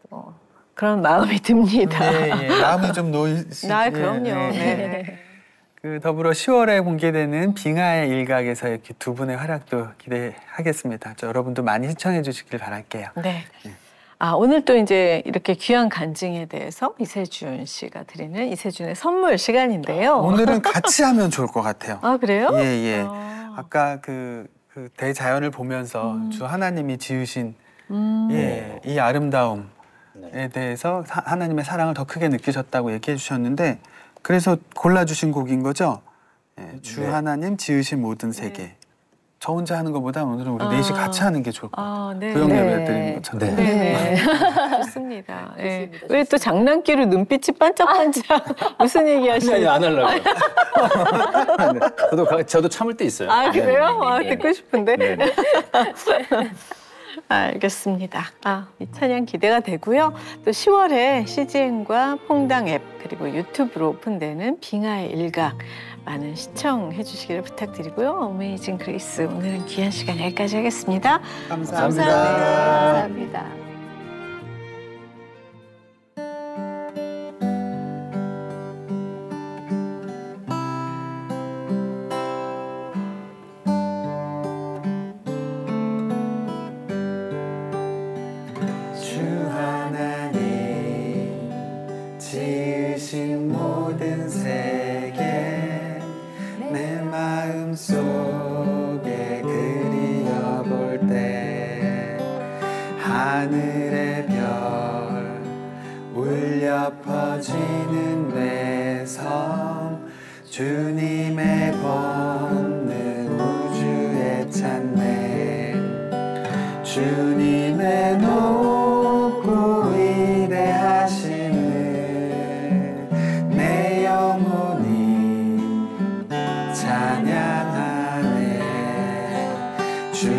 또 그런 마음이 듭니다. 네, 예. 마음이 좀 놓이시죠. 그럼요. 네. 그 더불어 10월에 공개되는 빙하의 일각에서 이렇게 두 분의 활약도 기대하겠습니다. 여러분도 많이 시청해 주시길 바랄게요. 네. 오늘 또 이제 이렇게 귀한 간증에 대해서 이세준 씨가 드리는 이세준의 선물 시간인데요. 오늘은 같이 하면 좋을 것 같아요. 아, 그래요? 예, 예. 아까 그 대자연을 보면서 주 하나님이 지으신 이 아름다움에 대해서 하나님의 사랑을 더 크게 느끼셨다고 얘기해 주셨는데 그래서 골라주신 곡인 거죠? 예, 주 네. 하나님 지으신 모든 세계. 저 혼자 하는 것보다 오늘은 우리 넷이 같이 하는 게 좋을 것 같아요. 네. 구역 네. 예배 드리는 것처럼. 네. 좋습니다. 네. 왜 또 장난기로 눈빛이 반짝반짝 무슨 얘기 하시나요? 안 하려고요. 저도 참을 때 있어요. 아, 그래요? 네. 듣고 싶은데. 네. 네. 알겠습니다. 이 찬양 기대가 되고요. 또 10월에 CGN과 퐁당 앱 그리고 유튜브로 오픈되는 빙하의 일각 많은 시청해 주시기를 부탁드리고요. 어메이징 그레이스 오늘은 귀한 시간 여기까지 하겠습니다. 감사합니다. 감사합니다. 주 하나님 지으신 모든 세계 내 마음 속에 그리어볼 때 하늘의 별 울려 퍼지는 뇌성 주님의 권능 우주에 찬네 주님의 높고 위대하심을 내 영혼이 찬양하네 주